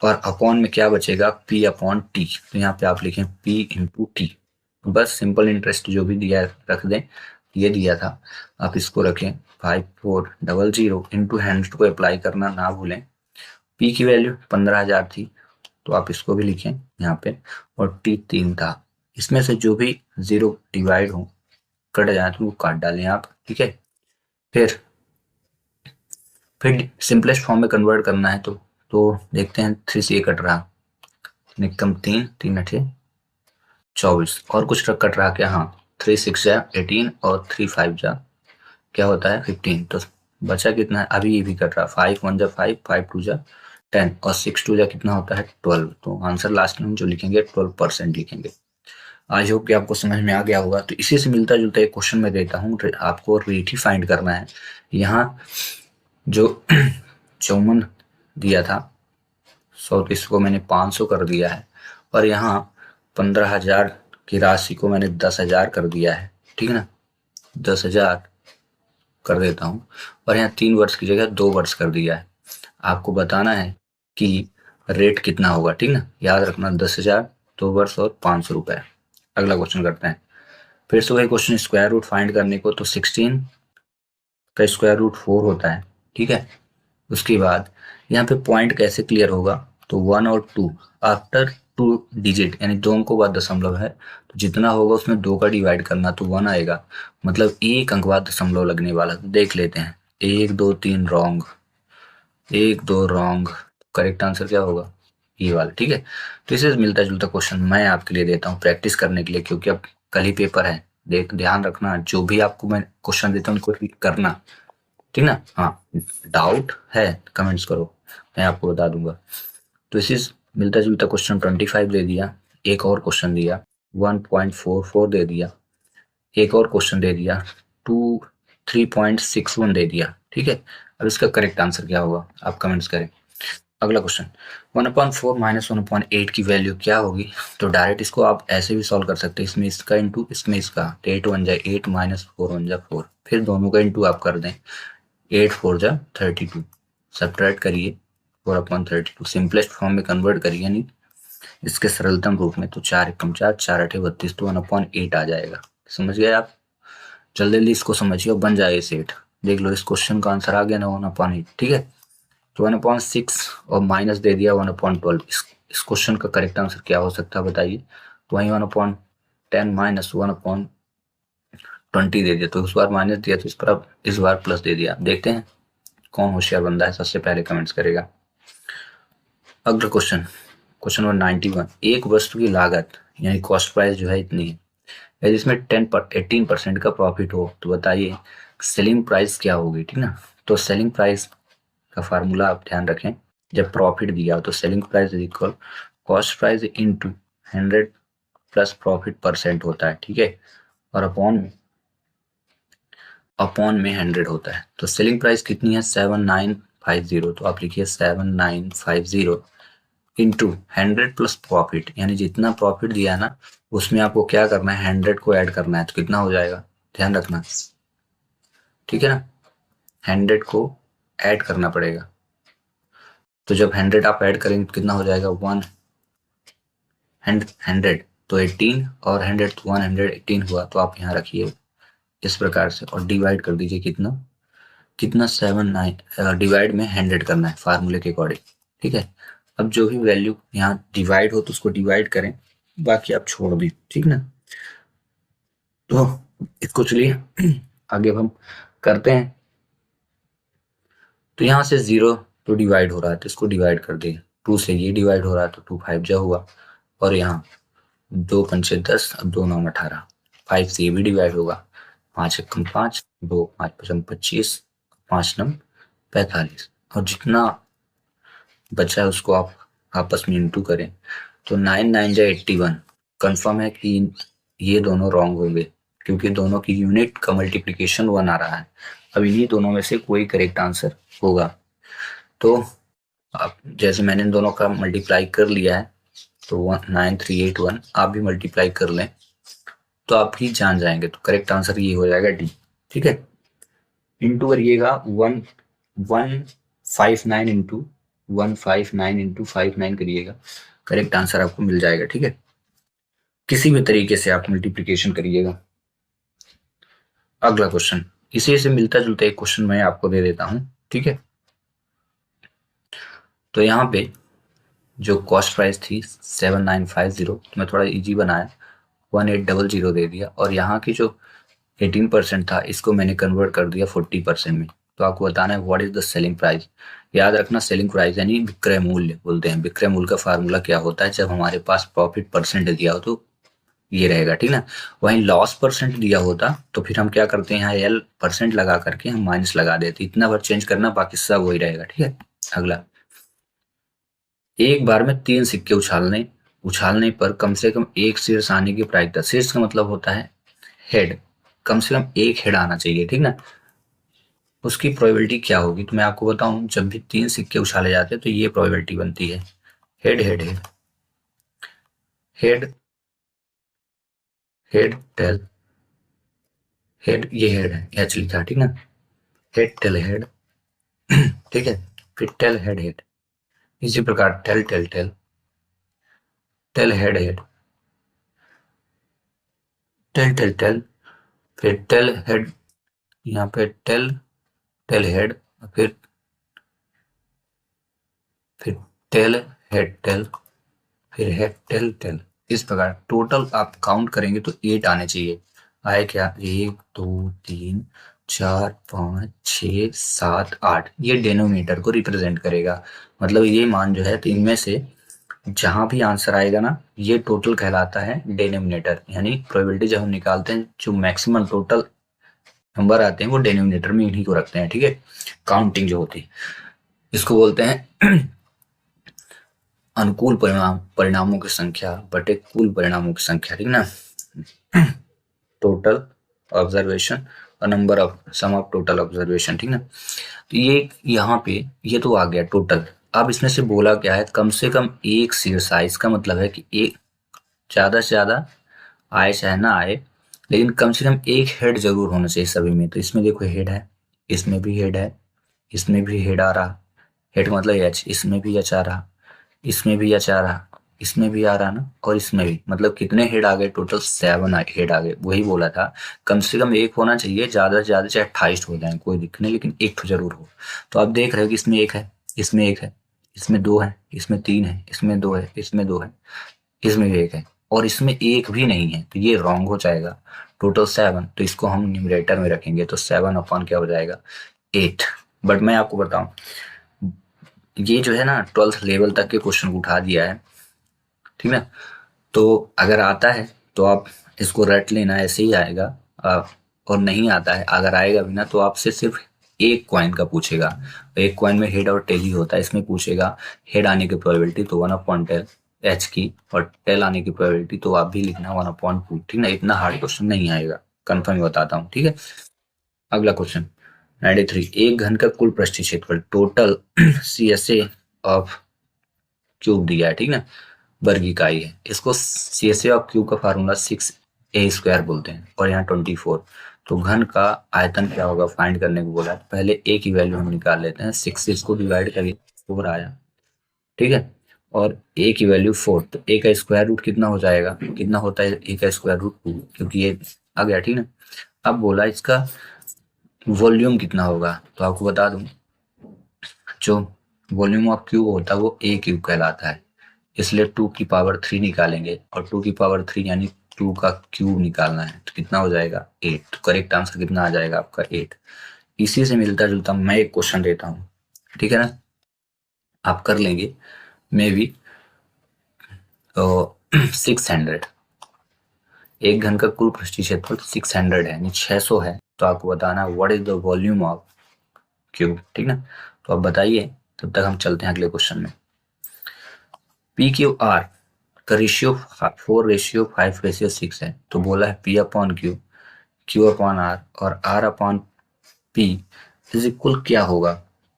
और अपॉन में क्या बचेगा, पी अपॉन टी। तो यहाँ पे आप लिखें पी इंटू टी। बस सिंपल इंटरेस्ट जो भी दिया है रख दें, ये दिया था आप इसको रखें, 5400 इंटू 100 को अप्लाई करना ना भूलें। पी की वैल्यू 15,000 थी, तो आप इसको भी लिखें यहाँ पे, और टी 3 था। इसमें से जो भी 0 डिवाइड हो, कट जाए तो वो काट डालें आप, ठीक है। फिर सिंपलेस्ट फॉर्म में कन्वर्ट करना है, तो देखते हैं, 3 से ये कट रहा, निकम 3 3 अठे 24, और कुछ कट रहा क्या, हाँ, 3 6 जा 18 और 3 5 जा क्या होता है 15। तो बचा कितना है, अभी ये भी कट रहा, 5 1 जा 5 5 2 जा 10 और 6 2 जा कितना होता है 12। तो आंसर लास्ट में हम जो लिखेंगे 12% लिखेंगे। आई होप कि आपको समझ में आ गया होगा। तो इसी से मिलता जुलता एक क्वेश्चन मैं देता हूँ, आपको रेट ही फाइंड करना है। यहाँ जो चौमन दिया था 100, तो इसको मैंने 500 कर दिया है, और यहाँ 15,000 की राशि को मैंने 10,000 कर दिया है, ठीक है ना, 10,000 कर देता हूँ, और यहाँ 3 वर्ष की जगह 2 वर्ष कर दिया है। आपको बताना है कि रेट कितना होगा, ठीक ना। याद रखना 10,000, 2 वर्ष और 500 रुपए। अगला क्वेश्चन करते हैं, फिर से वही क्वेश्चन, स्क्वायर रूट फाइंड करने को। तो 16 का स्क्वायर रूट 4 होता है, ठीक है। उसके बाद यहाँ पे पॉइंट कैसे क्लियर होगा, तो 1 और 2 आफ्टर 2 डिजिट, यानी 2 अंकों बाद दशमलव है, तो जितना होगा उसमें 2 का डिवाइड करना, तो 1 आएगा, मतलब एक अंक बाद दशमलव लगने वाला। तो देख लेते हैं, 1 2 3 रॉन्ग, 1 2 रॉन्ग, करेक्ट आंसर क्या होगा, ये वाला, ठीक है। तो इससे मिलता जुलता क्वेश्चन मैं आपके लिए देता हूँ प्रैक्टिस करने के लिए, क्योंकि अब कल ही पेपर है। ध्यान रखना, जो भी आपको मैं क्वेश्चन देता हूँ उनको करना, ठीक ना। हाँ, डाउट है कमेंट्स करो, मैं आपको बता दूंगा। तो इसी मिलता जुलता क्वेश्चन 25 दे दिया, एक और क्वेश्चन दिया 1.44 दे दिया, एक और क्वेश्चन दे दिया 3.61 दे दिया, ठीक है। अब इसका करेक्ट आंसर क्या होगा आप कमेंट्स करें। अगला क्वेश्चन 1/4 माइनस 1/8 की वैल्यू क्या होगी? तो डायरेक्ट इसको आप ऐसे भी सॉल्व कर सकते हैं, इसमें इसका इंटू इसमें इसका, तो 8 1 जाए 8 माइनस 4 1 जा 4, फिर दोनों का इंटू आप कर दें, 8 4 जा 32, सब्ट्रैक्ट करिए 4/32, सिंपलेस्ट फॉर्म में कन्वर्ट करिए यानी इसके सरलतम रूप में, तो 4 एकम 4 4 8 32, तो 1/8 आ जाएगा। समझ गए आप? जल्दी जल्दी इसको समझिए और बन जाए सेट। देख लो इस क्वेश्चन का आंसर आ गया ना 1/8, ठीक है। तो 1/6 और माइनस दे दिया 1/12, इस क्वेश्चन का करेक्ट आंसर क्या हो सकता है बताइए? तो वहीं 1/10 माइनस 1/20 दे दिया, तो उस बार माइनस दिया तो इस बार प्लस दे दिया। देखते हैं कौन होशियार बंदा है, सबसे पहले कमेंट्स करेगा। अगला क्वेश्चन, क्वेश्चन नंबर 91, एक वस्तु की लागत यानी कॉस्ट प्राइस जो है इतनी है, जिसमें 18% का प्रॉफिट हो, तो बताइए सेलिंग प्राइस क्या होगी, ठीक ना। तो सेलिंग प्राइस का फार्मूला आप ध्यान रखें, जब प्रॉफिट दिया हो तो selling price is equal cost price into 100 plus profit percent होता है, ठीक है, और अपॉन में 100 होता है। तो सेलिंग प्राइस कितनी है? 7950, तो आप लिखिए 7950 इंटू 100 प्लस प्रॉफिट, यानी जितना प्रॉफिट दिया है ना उसमें आपको क्या करना है, 100 को ऐड करना है, तो कितना हो जाएगा ध्यान रखना, ठीक है ना, 100 को ऐड करना पड़ेगा। तो जब 100 आप ऐड करेंगे तो कितना हो जाएगा 100, तो 18 और 100 तो 118 हुआ, तो आप यहाँ रखिए इस प्रकार से और डिवाइड कर दीजिए, कितना कितना 79 डिवाइड में 100 करना है फार्मूले के अकॉर्डिंग, ठीक है। अब जो भी वैल्यू यहाँ डिवाइड हो तो उसको डिवाइड करें, बाकी आप छोड़ दें, ठीक ना। तो इसको चलिए आगे अब हम करते हैं। तो यहाँ से 0 तो डिवाइड हो रहा है तो इसको डिवाइड कर दें, 2 से ये डिवाइड हो रहा है तो 2 5 जा हुआ, और यहाँ 2 पंचे 10, अब 2 9 18, 5 से ये भी डिवाइड होगा, 5 एकम 5, 2 5 पचम 25, 5 9 45, और जितना बचा है उसको आप आपस में इंटू करें, तो 9 9 जा 81। कंफर्म है कि ये दोनों रॉन्ग होंगे क्योंकि दोनों की यूनिट का मल्टीप्लिकेशन 1 आ रहा है। अब इन्हीं दोनों में से कोई करेक्ट आंसर होगा। तो अब जैसे मैंने इन दोनों का मल्टीप्लाई कर लिया है, तो 9381 आप भी मल्टीप्लाई कर लें तो आप ही जान जाएंगे, तो करेक्ट आंसर ये हो जाएगा डी, ठीक है। इंटू करिएगा 159 इंटू 159 इंटू 59 करिएगा, करेक्ट आंसर आपको मिल जाएगा, ठीक है। किसी भी तरीके से आप मल्टीप्लिकेशन करिएगा। अगला क्वेश्चन इसी से मिलता जुलता एक क्वेश्चन मैं आपको दे देता हूं, ठीक है। तो यहाँ पे जो कॉस्ट प्राइस थी 7950, तो मैं थोड़ा इजी बनाया, 1800 दे दिया, और यहाँ की जो 18% था इसको मैंने कन्वर्ट कर दिया 40% में। तो आपको बताना है what is the selling price. याद रखना सेलिंग प्राइस यानी विक्रय मूल्य बोलते हैं। विक्रय मूल्य का फार्मूला क्या होता है, जब हमारे पास प्रॉफिट परसेंट दिया हो तो ये रहेगा, ठीक ना। वहीं लॉस परसेंट दिया होता तो फिर हम क्या करते हैं, यहाँ एल परसेंट लगा करके हम माइनस लगा देते, इतना बार चेंज करना, बाकी सब वही रहेगा, ठीक है। अगला, एक बार में 3 सिक्के उछालने पर कम से कम एक शीर्ष आने की प्रायिकता, शीर्ष का मतलब होता है हेड, कम से कम एक हेड आना चाहिए, ठीक ना, उसकी प्रोबेबिलिटी क्या होगी। तो मैं आपको बताऊं, जब भी 3 सिक्के उछाले जाते हैं तो ये प्रोबेबिलिटी बनती है, head head head head head tail head, ये हेड है एच लिखा, ठीक ना, हेड टेल हेड, ठीक है, फिर टेल हेड हेड, इसी प्रकार tail tail tail tail head head tail tail tail, फिर टेल हेड, यहाँ पे टेल टेल हेड, फिर फिर टेल हेड टेल, फिर हेड टेल टेल, इस प्रकार टोटल आप काउंट करेंगे तो 8 आने चाहिए। आए क्या, 1 2 3 4 5 6 7 8, ये डेनोमिनेटर को रिप्रेजेंट करेगा, मतलब ये मान जो है, तो इनमें से जहां भी आंसर आएगा ना ये टोटल कहलाता है डेनोमिनेटर, यानी प्रोबेबिलिटी जब हम निकालते हैं जो मैक्सिमम टोटल नंबर आते हैं वो डेनोमिनेटर में इन्हीं को रखते हैं, ठीक है। काउंटिंग जो होती है इसको बोलते हैं अनुकूल परिणामों की संख्या बटे कुल परिणामों की संख्या, ठीक ना, टोटल ऑब्जर्वेशन और number of sum of total observation, ठीक ना। तो ये यहाँ पे ये तो आ गया टोटल, अब इसमें से बोला क्या है, कम से कम एक शीर्ष आए, इसका मतलब है कि एक ज़्यादा से ज़्यादा आए चाहे ना आए, लेकिन कम से कम एक हेड जरूर होना चाहिए सभी में। तो इसमें देखो हेड है, इसमें भी हेड है, इसमें भी हेड आ रहा, हेड मतलब एच, इसमें भी एच आ रहा, इसमें भी एच आ रहा, इसमें भी आ रहा ना, और इसमें भी, मतलब कितने हेड आ गए, टोटल 7 हेड आ गए। वही बोला था कम से कम एक होना चाहिए, ज्यादा से ज्यादा चाहे 28 हो जाए कोई दिक्कत नहीं, लेकिन एक तो जरूर हो। तो आप देख रहे हो कि इसमें एक है, इसमें एक है, इसमें दो है, इसमें तीन है, इसमें दो है, इसमें दो है, इसमें भी एक है, और इसमें एक भी नहीं है, तो ये रॉन्ग हो जाएगा। टोटल 7, तो इसको हम न्यूमरेटर में रखेंगे, तो 7 अपॉन क्या हो जाएगा, 8। बट मैं आपको बताऊं, ये जो है ना 12th लेवल तक के क्वेश्चन उठा दिया है, ठीक है। तो अगर आता है तो आप इसको रट लेना, ऐसे ही आएगा। और नहीं आता है, अगर आएगा भी ना, तो आपसे सिर्फ एक कॉइन का पूछेगा। एक कॉइन में हेड और टेल ही होता है, इसमें पूछेगा हेड आने की प्रोबेबिलिटी, तो 1/10 एच की, और टेल आने की प्रोबेबिलिटी तो आप भी लिखना 1/2, ठीक ना। इतना हार्ड क्वेश्चन नहीं आएगा, कंफर्म बताता हूँ, ठीक है। अगला क्वेश्चन 93, एक घन का कुल पृष्ठीय क्षेत्रफल टोटल CSA ऑफ क्यूब दिया है, ठीक ना, वर्ग इकाई है। इसको CSA ऑफ क्यूब का फार्मूला 6a² बोलते हैं, और यहाँ 24। तो घन का आयतन क्या होगा फाइंड करने को बोला है। पहले a की वैल्यू हम निकाल लेते हैं, 6 से इसको डिवाइड करिए, 4 आया, ठीक है। और a की वैल्यू 4, तो a का स्क्वायर रूट कितना हो जाएगा, कितना होता है a का स्क्वायर रूट 2, क्योंकि ये आ गया, ठीक ना। अब बोला इसका वॉल्यूम कितना होगा, तो आपको बता दूं, जो वॉल्यूम ऑफ क्यूब होता है वो a क्यूब कहलाता है, इसलिए 2 की पावर 3 निकालेंगे, और 2 की पावर 3 यानी 2 का क्यूब निकालना है, तो कितना हो जाएगा 8। तो करेक्ट आंसर कितना आ जाएगा आपका 8। इसी से मिलता जुलता मैं एक क्वेश्चन देता हूँ, ठीक है ना, आप कर लेंगे मे बी। तो 600, एक घन का कुल पृष्ठीय क्षेत्रफल 600 है, यानी 600 है, तो आपको बताना what is the volume of cube, ठीक ना। तो आप बताइए, तब तक हम चलते हैं अगले क्वेश्चन में। पी क्यू आर का रेशियो 4:5:6 है, तो बोला है P upon Q, Q upon R, और R upon P is equal क्या होगा,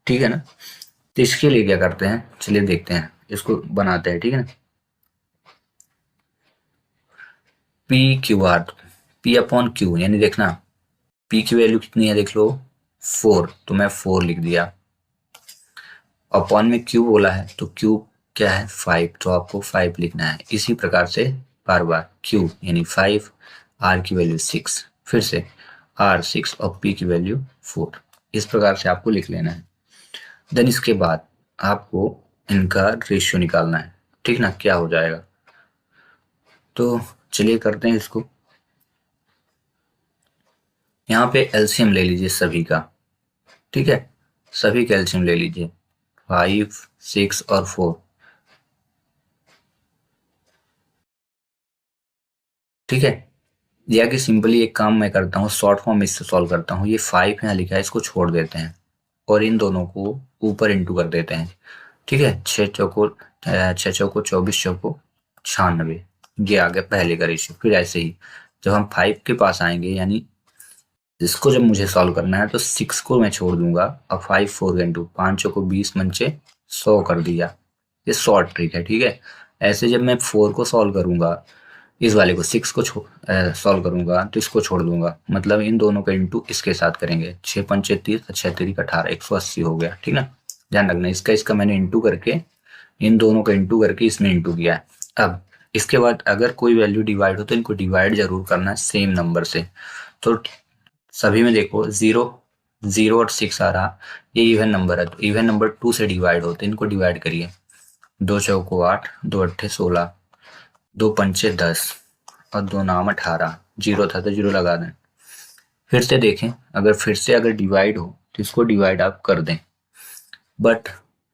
ठीक है ना। तो इसके लिए क्या करते हैं, चलिए देखते हैं, इसको बनाते हैं, ठीक है ना। PQR, P अपॉन क्यू, यानी देखना P की वैल्यू कितनी है, देख लो 4, तो मैं 4 लिख दिया। अपॉन में Q बोला है, तो Q क्या है 5, तो आपको 5 लिखना है। इसी प्रकार से बार बार Q यानी 5, R की वैल्यू 6, फिर से R 6 और P की वैल्यू 4, इस प्रकार से आपको लिख लेना है। देन इसके बाद आपको इनका रेशियो निकालना है, ठीक ना, क्या हो जाएगा। तो चलिए करते हैं इसको। यहाँ पे एलसीएम ले लीजिए सभी का, ठीक है, सभी का एलसीएम ले लीजिए, 5, 6 और 4, ठीक है। या कि सिंपली एक काम मैं करता हूँ, शॉर्ट फॉर्म इससे सॉल्व करता हूँ। ये 5 यहाँ लिखा है, इसको छोड़ देते हैं, और इन दोनों को ऊपर इंटू कर देते हैं, ठीक है। 6 चौको 24, चौको 96, ये आ गया पहले का रेशियो। फिर ऐसे ही जब हम 5 के पास आएंगे, यानी इसको जब मुझे सॉल्व करना है, तो 6 को मैं छोड़ दूंगा, और 5 4 इंटू 5 चौको 20 मंचे 100 कर दिया। ये शॉर्ट ट्रिक है, ठीक है। ऐसे जब मैं 4 को सॉल्व करूंगा, इस वाले को 6 को सॉल्व करूंगा, तो इसको छोड़ दूंगा, मतलब इन दोनों का इंटू इसके साथ करेंगे, 6 पंचे 30, 6 3 18, 180 हो गया, ठीक ना। ध्यान रखना, इसका इसका मैंने इंटू करके, इन दोनों का इंटू करके इसमें इंटू किया है। अब इसके बाद अगर कोई वैल्यू डिवाइड हो, तो इनको डिवाइड जरूर करना है सेम नंबर से। तो सभी में देखो 0, 0 और 6 आ रहा, ये इवन नंबर है, तो इवन नंबर 2 से डिवाइड होते हैं, इनको डिवाइड करिए। 2 चौको 8, 2 अट्ठे 16, 2 पंचे 10, और 2 नाम 18, 0 था तो 0 लगा दें। फिर से देखें, अगर फिर से अगर डिवाइड हो, तो इसको डिवाइड आप कर दें, बट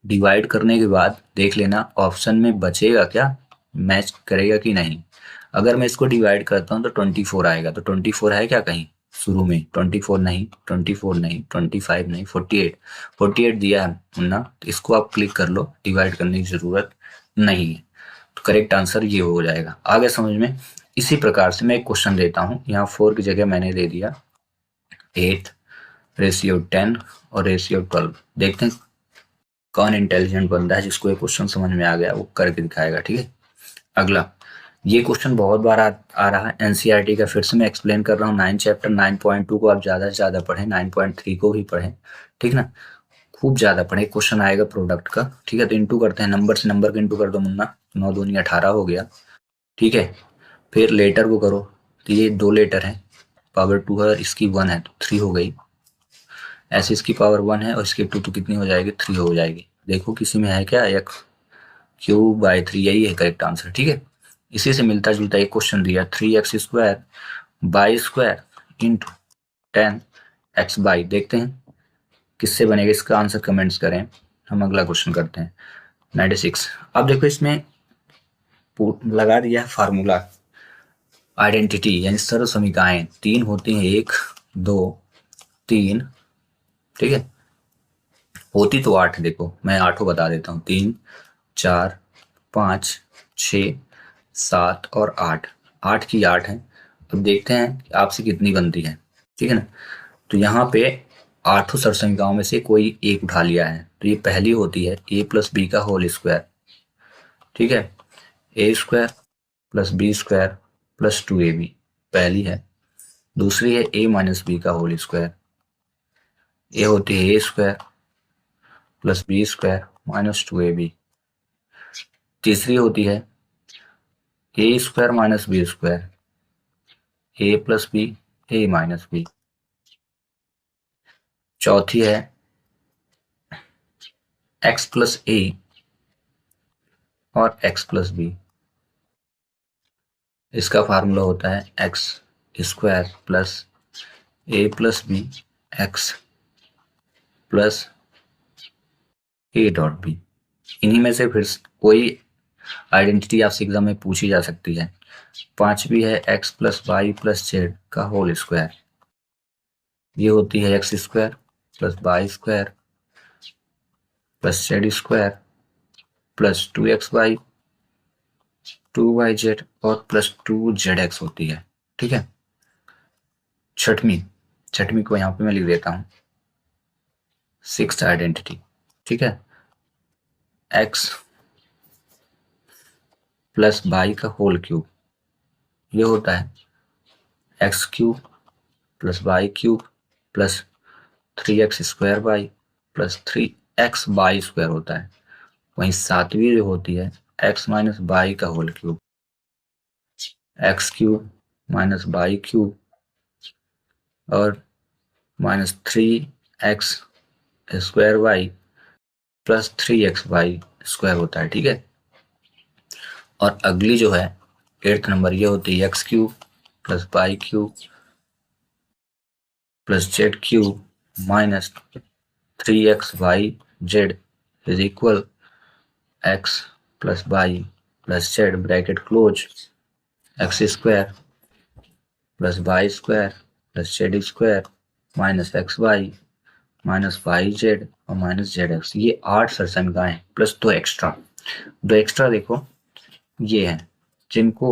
डिवाइड करने के बाद देख लेना ऑप्शन में बचेगा क्या, मैच करेगा कि नहीं। अगर मैं इसको डिवाइड करता हूँ तो 24 आएगा, तो 24 है क्या कहीं शुरू में, 24 नहीं, 24 नहीं, 25 नहीं, 48, 48 दिया है मुन्ना, तो इसको आप क्लिक कर लो, डिवाइड करने की जरूरत नहीं है। तो करेक्ट आंसर ये हो जाएगा। आगे समझ में। इसी प्रकार से मैं एक क्वेश्चन देता हूँ, यहाँ 4 की जगह मैंने दे दिया 8, रेशियो 10 और रेशियो 12। देखते हैं कौन इंटेलिजेंट बंदा है जिसको ये क्वेश्चन समझ में आ गया वो करके दिखाएगा, ठीक है। अगला, ये क्वेश्चन बहुत बार आ रहा है एनसीईआरटी का, फिर से मैं एक्सप्लेन कर रहा हूँ। 9 चैप्टर 9.2 को आप ज़्यादा से ज़्यादा पढ़ें, 9.3 को भी पढ़ें, ठीक ना, खूब ज़्यादा पढ़ें। क्वेश्चन आएगा प्रोडक्ट का, ठीक है। तो इंटू करते हैं, नंबर से नंबर का इंटू कर दो मुन्ना, 9 दूनी 18 हो गया, ठीक है। फिर लेटर को करो, तो ये 2 लेटर हैं, पावर 2 है, इसकी 1 है तो 3 हो गई। ऐसे इसकी पावर 1 है और इसकी 2 तो कितनी हो जाएगी, 3 हो जाएगी। देखो किसी में है क्या, एक्स क्यूब बाई 3, यही है करेक्ट आंसर, ठीक है। इसी से मिलता जुलता एक क्वेश्चन दिया, 3x² by square into 10x/, देखते हैं किससे बनेगा, इसका आंसर कमेंट्स करें। हम अगला क्वेश्चन करते हैं 96। अब देखो इसमें लगा दिया है फार्मूला, आइडेंटिटी यानी सर्व समीकरणाएं 3 होती हैं, 1 2 3, ठीक है। होती तो 8, देखो मैं 8 बता देता हूँ, 3 4 5 6 7 और 8, 8 की 8 है। अब देखते हैं कि आपसे कितनी बनती है, ठीक है ना। तो यहाँ पे 8 सरसंख्याओं में से कोई एक उठा लिया है, तो ये पहली होती है a+b का होल स्क्वायर, ठीक है। a² + b² + 2ab पहली है। दूसरी है a-b का होल स्क्वायर, ये होती है a² + b² - 2ab। तीसरी होती है a² - b², a + b a - b। चौथी है x + a और x + b। इसका फार्मूला होता है x² + a + b x + a.b। इन्हीं में से फिर कोई आइडेंटिटी आपसे एग्जाम में पूछी जा सकती है। पांचवी है x + y + z का होल स्क्वायर, ये होती है x² + y² + z² + 2xy 2yz और +2zx होती है, ठीक है। छठवीं को यहाँ पे मैं लिख देता हूँ, 6th आइडेंटिटी, ठीक है। x + y का होल क्यूब, ये होता है x³ + y³ + 3x² + 3x² होता है। वहीं सातवीं जो होती है x - y का होल क्यूब, x³ - y³ और -3x² + 3xy² होता है, ठीक है। और अगली जो है 8th नंबर, ये होती है x³ + y³ + z³ - 3xyz = x + y + z bracket close, x² + y² + z² - xy -yz और -zx। ये 8 सरसंख्याएं प्लस 2 एक्स्ट्रा। 2 एक्स्ट्रा देखो ये हैं जिनको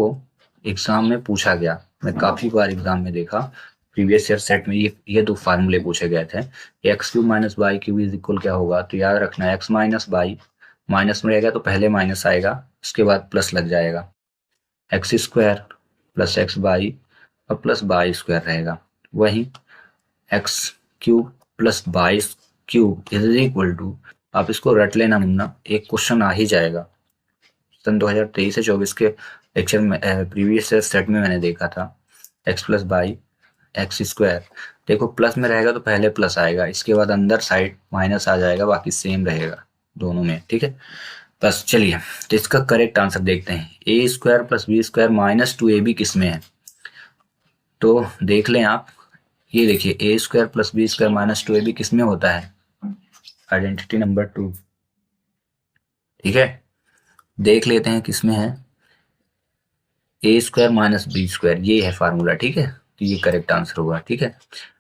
एग्जाम में पूछा गया, मैं काफी बार एग्जाम में देखा, प्रीवियस ईयर सेट में ये 2 फार्मूले पूछे गए थे। x³ - y³ = क्या होगा, तो याद रखना x - y माइनस में रहेगा तो पहले माइनस आएगा, उसके बाद प्लस लग जाएगा, x² + xy और प्लस y² रहेगा। वहीं x³ + y³ = आप इसको रट लेना मुन्ना, एक क्वेश्चन आ ही जाएगा। सन 2023 से 24 के लेक्चर में प्रीवियस सेट में मैंने देखा था, x + y x², देखो प्लस में रहेगा तो पहले प्लस आएगा, इसके बाद अंदर साइड माइनस आ जाएगा, बाकी सेम रहेगा दोनों में, ठीक है। बस चलिए, तो इसका करेक्ट आंसर देखते हैं। a² + b² - 2ab किस में है, तो देख लें आप, ये देखिए a² + b² - 2ab किस में होता है, आइडेंटिटी नंबर 2, ठीक है। देख लेते हैं किस में है, a² - b², ये है फार्मूला, ठीक है। तो ये करेक्ट आंसर होगा, ठीक है।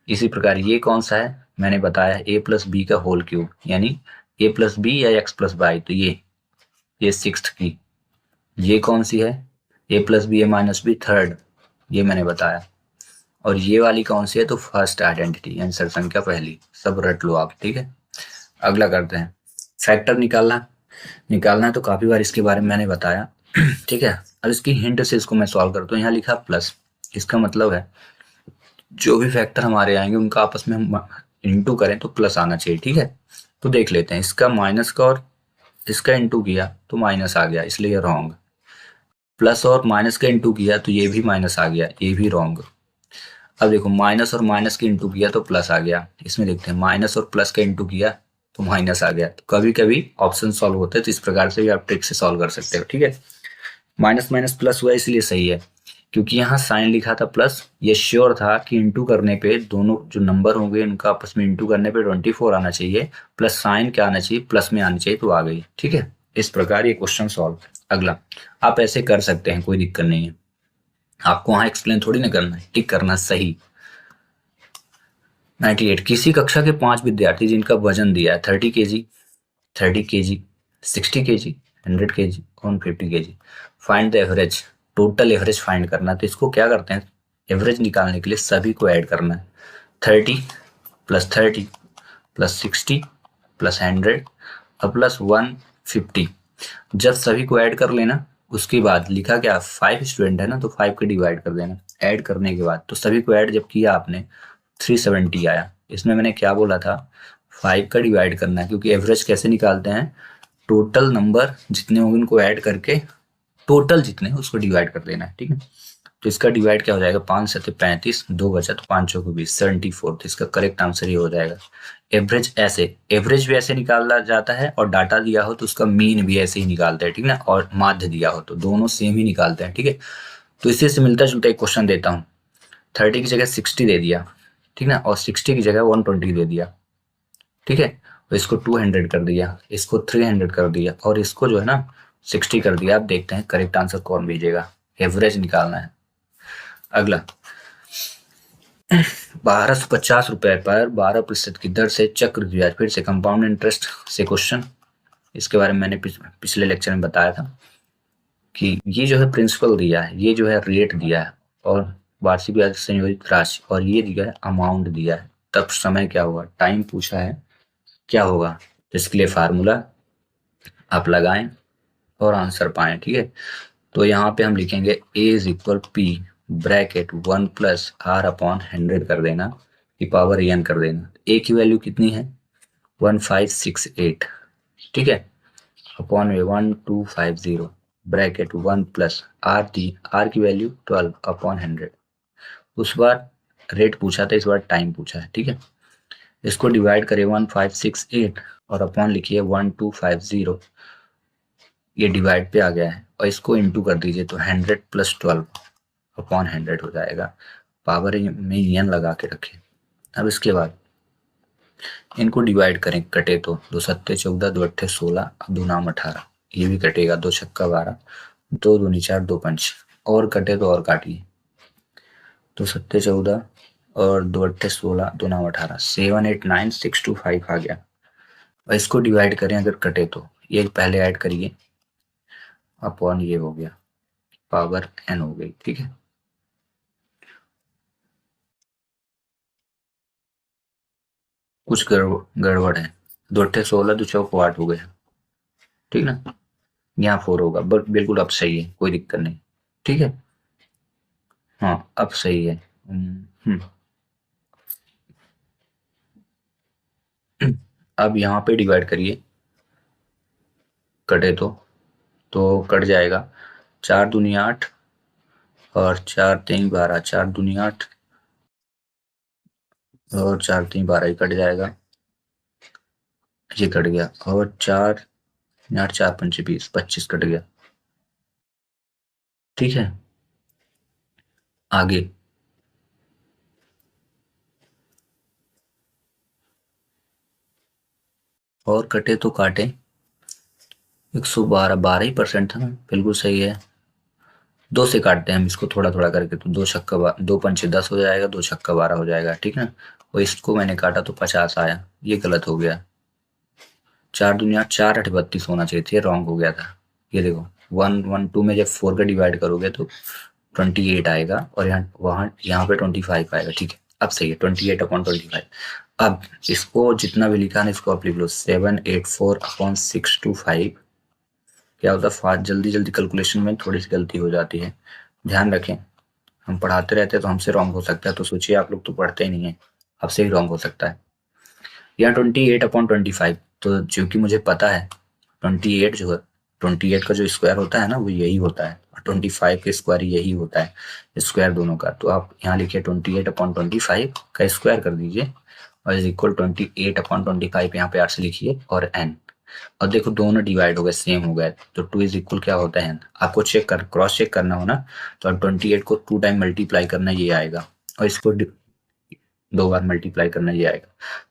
इसी प्रकार ये कौन सा है, मैंने बताया a + b का होल क्यूब, यानी a + b या x + y, तो ये 6th की। ये कौन सी है, a + b a - b 3rd, ये मैंने बताया। और ये वाली कौन सी है, तो फर्स्ट आइडेंटिटी यानी सरसंख्या पहली। सब रट लो आप, ठीक है। अगला करते हैं फैक्टर निकालना है तो काफी बार इसके बारे में मैंने बताया। ठीक है, अब इसकी हिंट से इसको मैं सॉल्व करता हूँ। यहाँ लिखा प्लस, इसका मतलब है जो भी फैक्टर हमारे आएंगे उनका आपस में हम इंटू करें तो प्लस आना चाहिए। ठीक है, तो देख लेते हैं, इसका माइनस का और इसका इंटू किया तो माइनस आ गया, इसलिए रॉन्ग। प्लस और माइनस का इंटू किया तो ये भी माइनस आ गया, ये भी रॉन्ग। अब देखो, माइनस और माइनस के इंटू किया तो प्लस आ गया, इसमें देखते हैं माइनस और प्लस का इंटू किया तो माइनस आ गया। तो कभी कभी ऑप्शन सॉल्व होते हैं तो इस प्रकार से भी आप ट्रिक से सॉल्व कर सकते हो। ठीक है, माइनस माइनस प्लस हुआ इसलिए सही है, क्योंकि यहाँ साइन लिखा था प्लस, ये श्योर था कि इंटू करने पे दोनों जो नंबर होंगे उनका आपस में इंटू करने पे 24 आना चाहिए, प्लस साइन क्या आना चाहिए, प्लस में आनी चाहिए, तो आ गई। ठीक है, इस प्रकार ये क्वेश्चन सॉल्व। अगला, आप ऐसे कर सकते हैं, कोई दिक्कत नहीं है, आपको वहां एक्सप्लेन थोड़ी ना करना है, टिक करना सही। 98, किसी कक्षा के 5 विद्यार्थी जिनका वजन दिया है 30 kg, 30 kg, 60 kg, 100 kg और 50 kg, find the average. Total average find करना है, तो इसको क्या करते हैं, एवरेज निकालने के लिए सभी को ऐड करना है। 30 + 30 + 60 + 100 और प्लस 150। जब सभी को ऐड कर लेना, उसके बाद लिखा क्या, 5 स्टूडेंट है ना, तो 5 के डिवाइड कर देना। ऐड करने के बाद तो सभी को ऐड जब किया आपने 370 आया। इसमें मैंने क्या बोला था, 5 का डिवाइड करना है, क्योंकि एवरेज कैसे निकालते हैं, टोटल नंबर जितने होंगे उनको ऐड करके टोटल जितने उसको डिवाइड कर देना है। ठीक है, तो इसका डिवाइड क्या हो जाएगा, 5 7 35, 2 बचा तो 5 चौको 20, 74। तो इसका करेक्ट आंसर ये हो जाएगा। एवरेज भी ऐसे निकाला जाता है, और डाटा दिया हो तो उसका मीन भी ऐसे ही निकालते हैं। ठीक ना, और माध्य दिया हो तो दोनों सेम ही निकालते हैं। ठीक है, तो इसी से मिलता जुलता एक क्वेश्चन देता हूँ। 30 की जगह 60 दे दिया, ठीक ना, और 60 की जगह 120 दे दिया। ठीक है, और इसको 200 कर दिया, इसको 300 कर दिया, और इसको जो है ना 60 कर दिया। आप देखते हैं करेक्ट आंसर कौन भेजेगा, एवरेज निकालना है। अगला, 1250 रुपए पर 12% की दर से चक्र ब्याज, फिर से कंपाउंड इंटरेस्ट से क्वेश्चन। इसके बारे में मैंने पिछले लेक्चर में बताया था कि ये जो है प्रिंसिपल दिया है, ये जो है रेट दिया है, और वार्षिक ब्याज संयोजित राशि, और ये दिया है अमाउंट दिया है, तब समय क्या होगा, टाइम पूछा है, क्या होगा। तो इसके लिए फार्मूला आप लगाएं और आंसर पाएं। ठीक है, तो यहाँ पे हम लिखेंगे A = P ब्रैकेट 1 + R/100 कर देना, की पावर n कर देना। A की वैल्यू कितनी है, 1568। ठीक है, अपॉन में 1250 ब्रैकेट 1 + R दी, R की वैल्यू 12/100। उस बार रेट पूछा था, इस बार टाइम पूछा है। ठीक है, इसको डिवाइड करें 1568 और अपॉन लिखिए 1250, ये डिवाइड पे आ गया है, और इसको इंटू कर दीजिए तो 100 + 12/100 हो जाएगा। पावर में n लगा के रखें। अब इसके बाद इनको डिवाइड करें, कटे तो 2 7 14, 2 8 16, 2 9 18, ये भी कटेगा, 2 6 12, 2 दूनी 4, 2 पंच, और कटे तो और काटिए, 2 7 14 और 2 8 16, 2 9 18, 7 8 9 6 2 5 आ गया। और इसको डिवाइड करें अगर कटे तो, ये पहले ऐड करिए, अपॉन ये हो गया, पावर n हो गई। ठीक है, कुछ गड़बड़ है, 2 8 16, 2 चौक 8 हो गए। ठीक ना, यहाँ 4 होगा, बट बिल्कुल अब सही है, कोई दिक्कत नहीं। ठीक है, हाँ अब सही है। अब यहाँ पे डिवाइड करिए, कटे तो कट जाएगा, 4 दूनी 8 और 4 3 12, 4 दूनी 8 और 4 3 12, ही कट जाएगा, ये कट गया, और 4 8 4 5 20, 25 कट गया। ठीक है, आगे और कटे तो काटे, 112, 12% था, बिल्कुल सही है। 2 से काटते हैं हम इसको थोड़ा थोड़ा करके, तो 2 छक्का 2 पंचे 10 हो जाएगा, 2 छक्का 12 हो जाएगा। ठीक है, और इसको मैंने काटा तो 50 आया, ये गलत हो गया। 4 दूनी 8, 4 8 32 होना चाहिए थे, रॉन्ग हो गया था। ये देखो 1 1 2 में जब 4 का डिवाइड करोगे तो 28 आएगा, और यहाँ पे 25 आएगा। ठीक है, अब सही है, 28/25। अब इसको जितना भी लिखा है इसको आप लिख लो 784/625। क्या होता है फास्ट जल्दी जल्दी कैलकुलेशन में थोड़ी सी गलती हो जाती है, ध्यान रखें। हम पढ़ाते रहते हैं तो हमसे रॉन्ग हो सकता है, तो सोचिए आप लोग तो पढ़ते ही नहीं है, आपसे ही रॉन्ग हो सकता है। यहाँ 28/25, तो चूंकि मुझे पता है 28 जो है 28 का जो स्क्वायर होता है ना वो यही होता है, और 25 का स्क्वायर यही होता है, स्क्वायर दोनों का। तो आप यहाँ लिखिए 28/25 का स्क्वायर कर दीजिए और इज इक्वल 28/25 यहाँ पे आर से लिखिए और एन। और देखो दोनों डिवाइड हो गए, सेम हो गए, तो 2 इज इक्वल क्या होता है एन। आपको चेक कर क्रॉस चेक करना हो ना, तो 28 को 2 टाइम मल्टीप्लाई करना ये आएगा, और इसको 2 बार मल्टीप्लाई करना ये आएगा,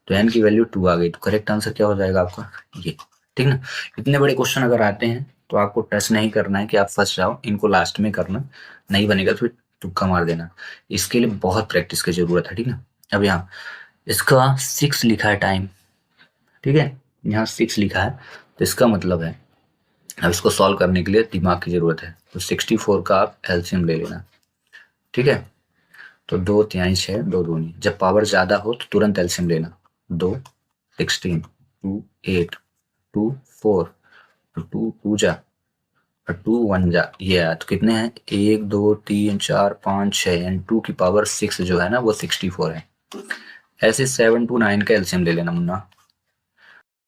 तो एन की वैल्यू 2 आ गई। तो करेक्ट आंसर क्या हो जाएगा आपका ये, ठीक ना। इतने बड़े क्वेश्चन अगर आते हैं तो आपको टच नहीं करना है कि आप फंस जाओ, इनको लास्ट में करना, नहीं बनेगा तो फिर तुक्का मार देना। इसके लिए बहुत प्रैक्टिस की जरूरत है, ठीक है। अब यहाँ इसका 6 लिखा है टाइम, ठीक है, यहाँ 6 लिखा है, तो इसका मतलब है अब इसको सॉल्व करने के लिए दिमाग की जरूरत है। तो 64 का आप एलसीएम ले लेना, ठीक है। तो 2 तिहाई 6, 2 दूनी, जब पावर ज्यादा हो तो तुरंत एलसीएम लेना। 2 16, 2 8, 2 4, तो 2 2 जा और 2 1 जा, ये आया। तो कितने हैं 1 2 3 4 5 6, एंड 2 की पावर 6 जो है ना वो 64 है। ऐसे 7 to 9 का एलसीएम ले लेना मुन्ना,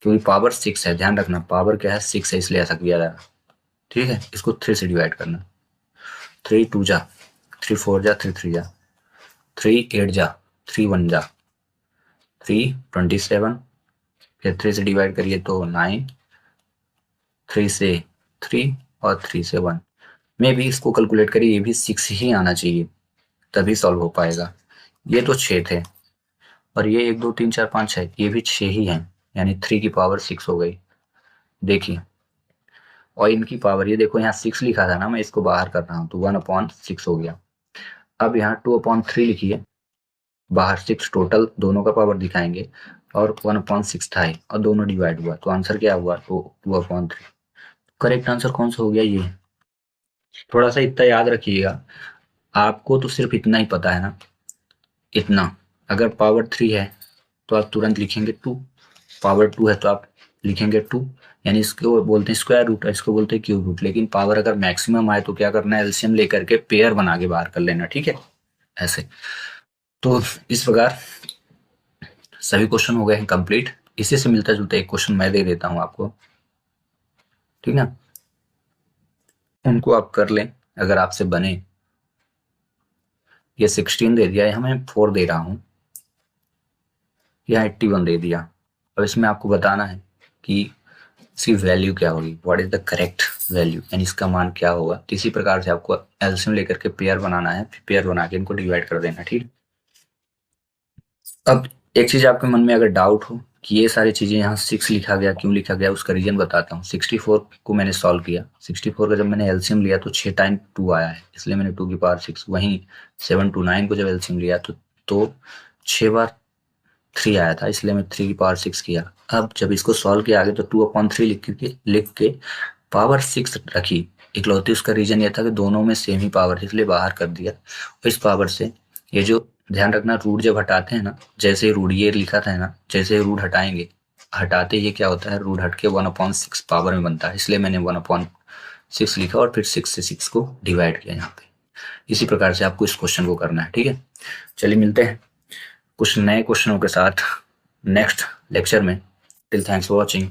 क्योंकि पावर 6 है, ध्यान रखना पावर क्या है 6 है, इसलिए ऐसा किया जा रहा है, ठीक है। इसको 3 से डिवाइड करना, 3 2 जा, 3 4 जा, 3 3 जा, 3 8 जा, 3 1 जा, 3 27, फिर 3 से डिवाइड करिए तो 9, 3 से 3 और 3 से 1। में भी इसको कैलकुलेट करिए, ये भी 6 ही आना चाहिए तभी सॉल्व हो पाएगा। ये तो 6 थे, और ये 1 2 3 4 5 6, ये भी 6 ही हैं, यानी 3 की पावर 6 हो गई। देखिए, और इनकी पावर ये देखो, यहाँ 6 लिखा था ना, मैं इसको बाहर कर रहा हूँ तो 1/6 हो गया। अब यहाँ 2/3 लिखिए, बाहर 6 टोटल दोनों का पावर दिखाएंगे, और 1/6 था और दोनों डिवाइड हुआ, तो आंसर क्या हुआ, तो 2/3। करेक्ट आंसर कौन सा हो गया ये। थोड़ा सा इतना याद रखिएगा, आपको तो सिर्फ इतना ही पता है ना, इतना। अगर पावर 3 है तो आप तुरंत लिखेंगे 2, पावर 2 है तो आप लिखेंगे 2, यानी इसको बोलते हैं स्क्वायर रूट, इसको बोलते हैं क्यूब रूट। लेकिन पावर अगर मैक्सिमम आए तो क्या करना है, एलसीएम लेकर के पेयर बना के बाहर कर लेना, ठीक है, ऐसे। तो इस प्रकार सभी क्वेश्चन हो गए हैं कंप्लीट। इसी से मिलता जुलता एक क्वेश्चन मैं दे देता हूं आपको, ठीक ना, उनको आप कर लें अगर आपसे बने। ये 16 दे दिया है, हमें 4 दे रहा हूं, यहाँ 81 दे दिया। अब इसमें आपको बताना है कि इसकी वैल्यू क्या होगी, what is the correct value, यानी इसका मान क्या होगा। तो इसी प्रकार से आपको एलसीएम लेकर के पेयर बनाना है, फिर पेयर बना के इनको डिवाइड कर देना, ठीक। अब एक चीज आपके मन में अगर डाउट हो कि ये सारी चीजें यहाँ 6 लिखा गया क्यों लिखा गया, उसका रीजन बताता हूँ। 64 को मैंने सॉल्व किया, 64 का जब मैंने एलसीएम लिया तो 6 टाइम 2 आया है, इसलिए मैंने 2 की पावर 6। वहीं 7 to 9 को जब एलसीएम लिया तो 6 बार 3 आया था, इसलिए मैं 3 की पावर 6 किया। अब जब इसको सॉल्व किया आगे तो 2/3 लिख के पावर 6 रखी, इकलौती उसका रीजन ये था कि दोनों में सेम ही पावर थी, इसलिए बाहर कर दिया। और इस पावर से ये जो, ध्यान रखना रूट जब हटाते हैं ना, जैसे रूट ये लिखा था ना, जैसे रूट हटाएंगे, हटाते ये क्या होता है, रूट हट के 1/6 पावर में बनता है, इसलिए मैंने 1/6 लिखा और फिर 6 से 6 को डिवाइड किया यहाँ पे। इसी प्रकार से आपको इस क्वेश्चन को करना है, ठीक है। चलिए मिलते हैं कुछ नए क्वेश्चनों के साथ नेक्स्ट लेक्चर में। Till thanks for watching.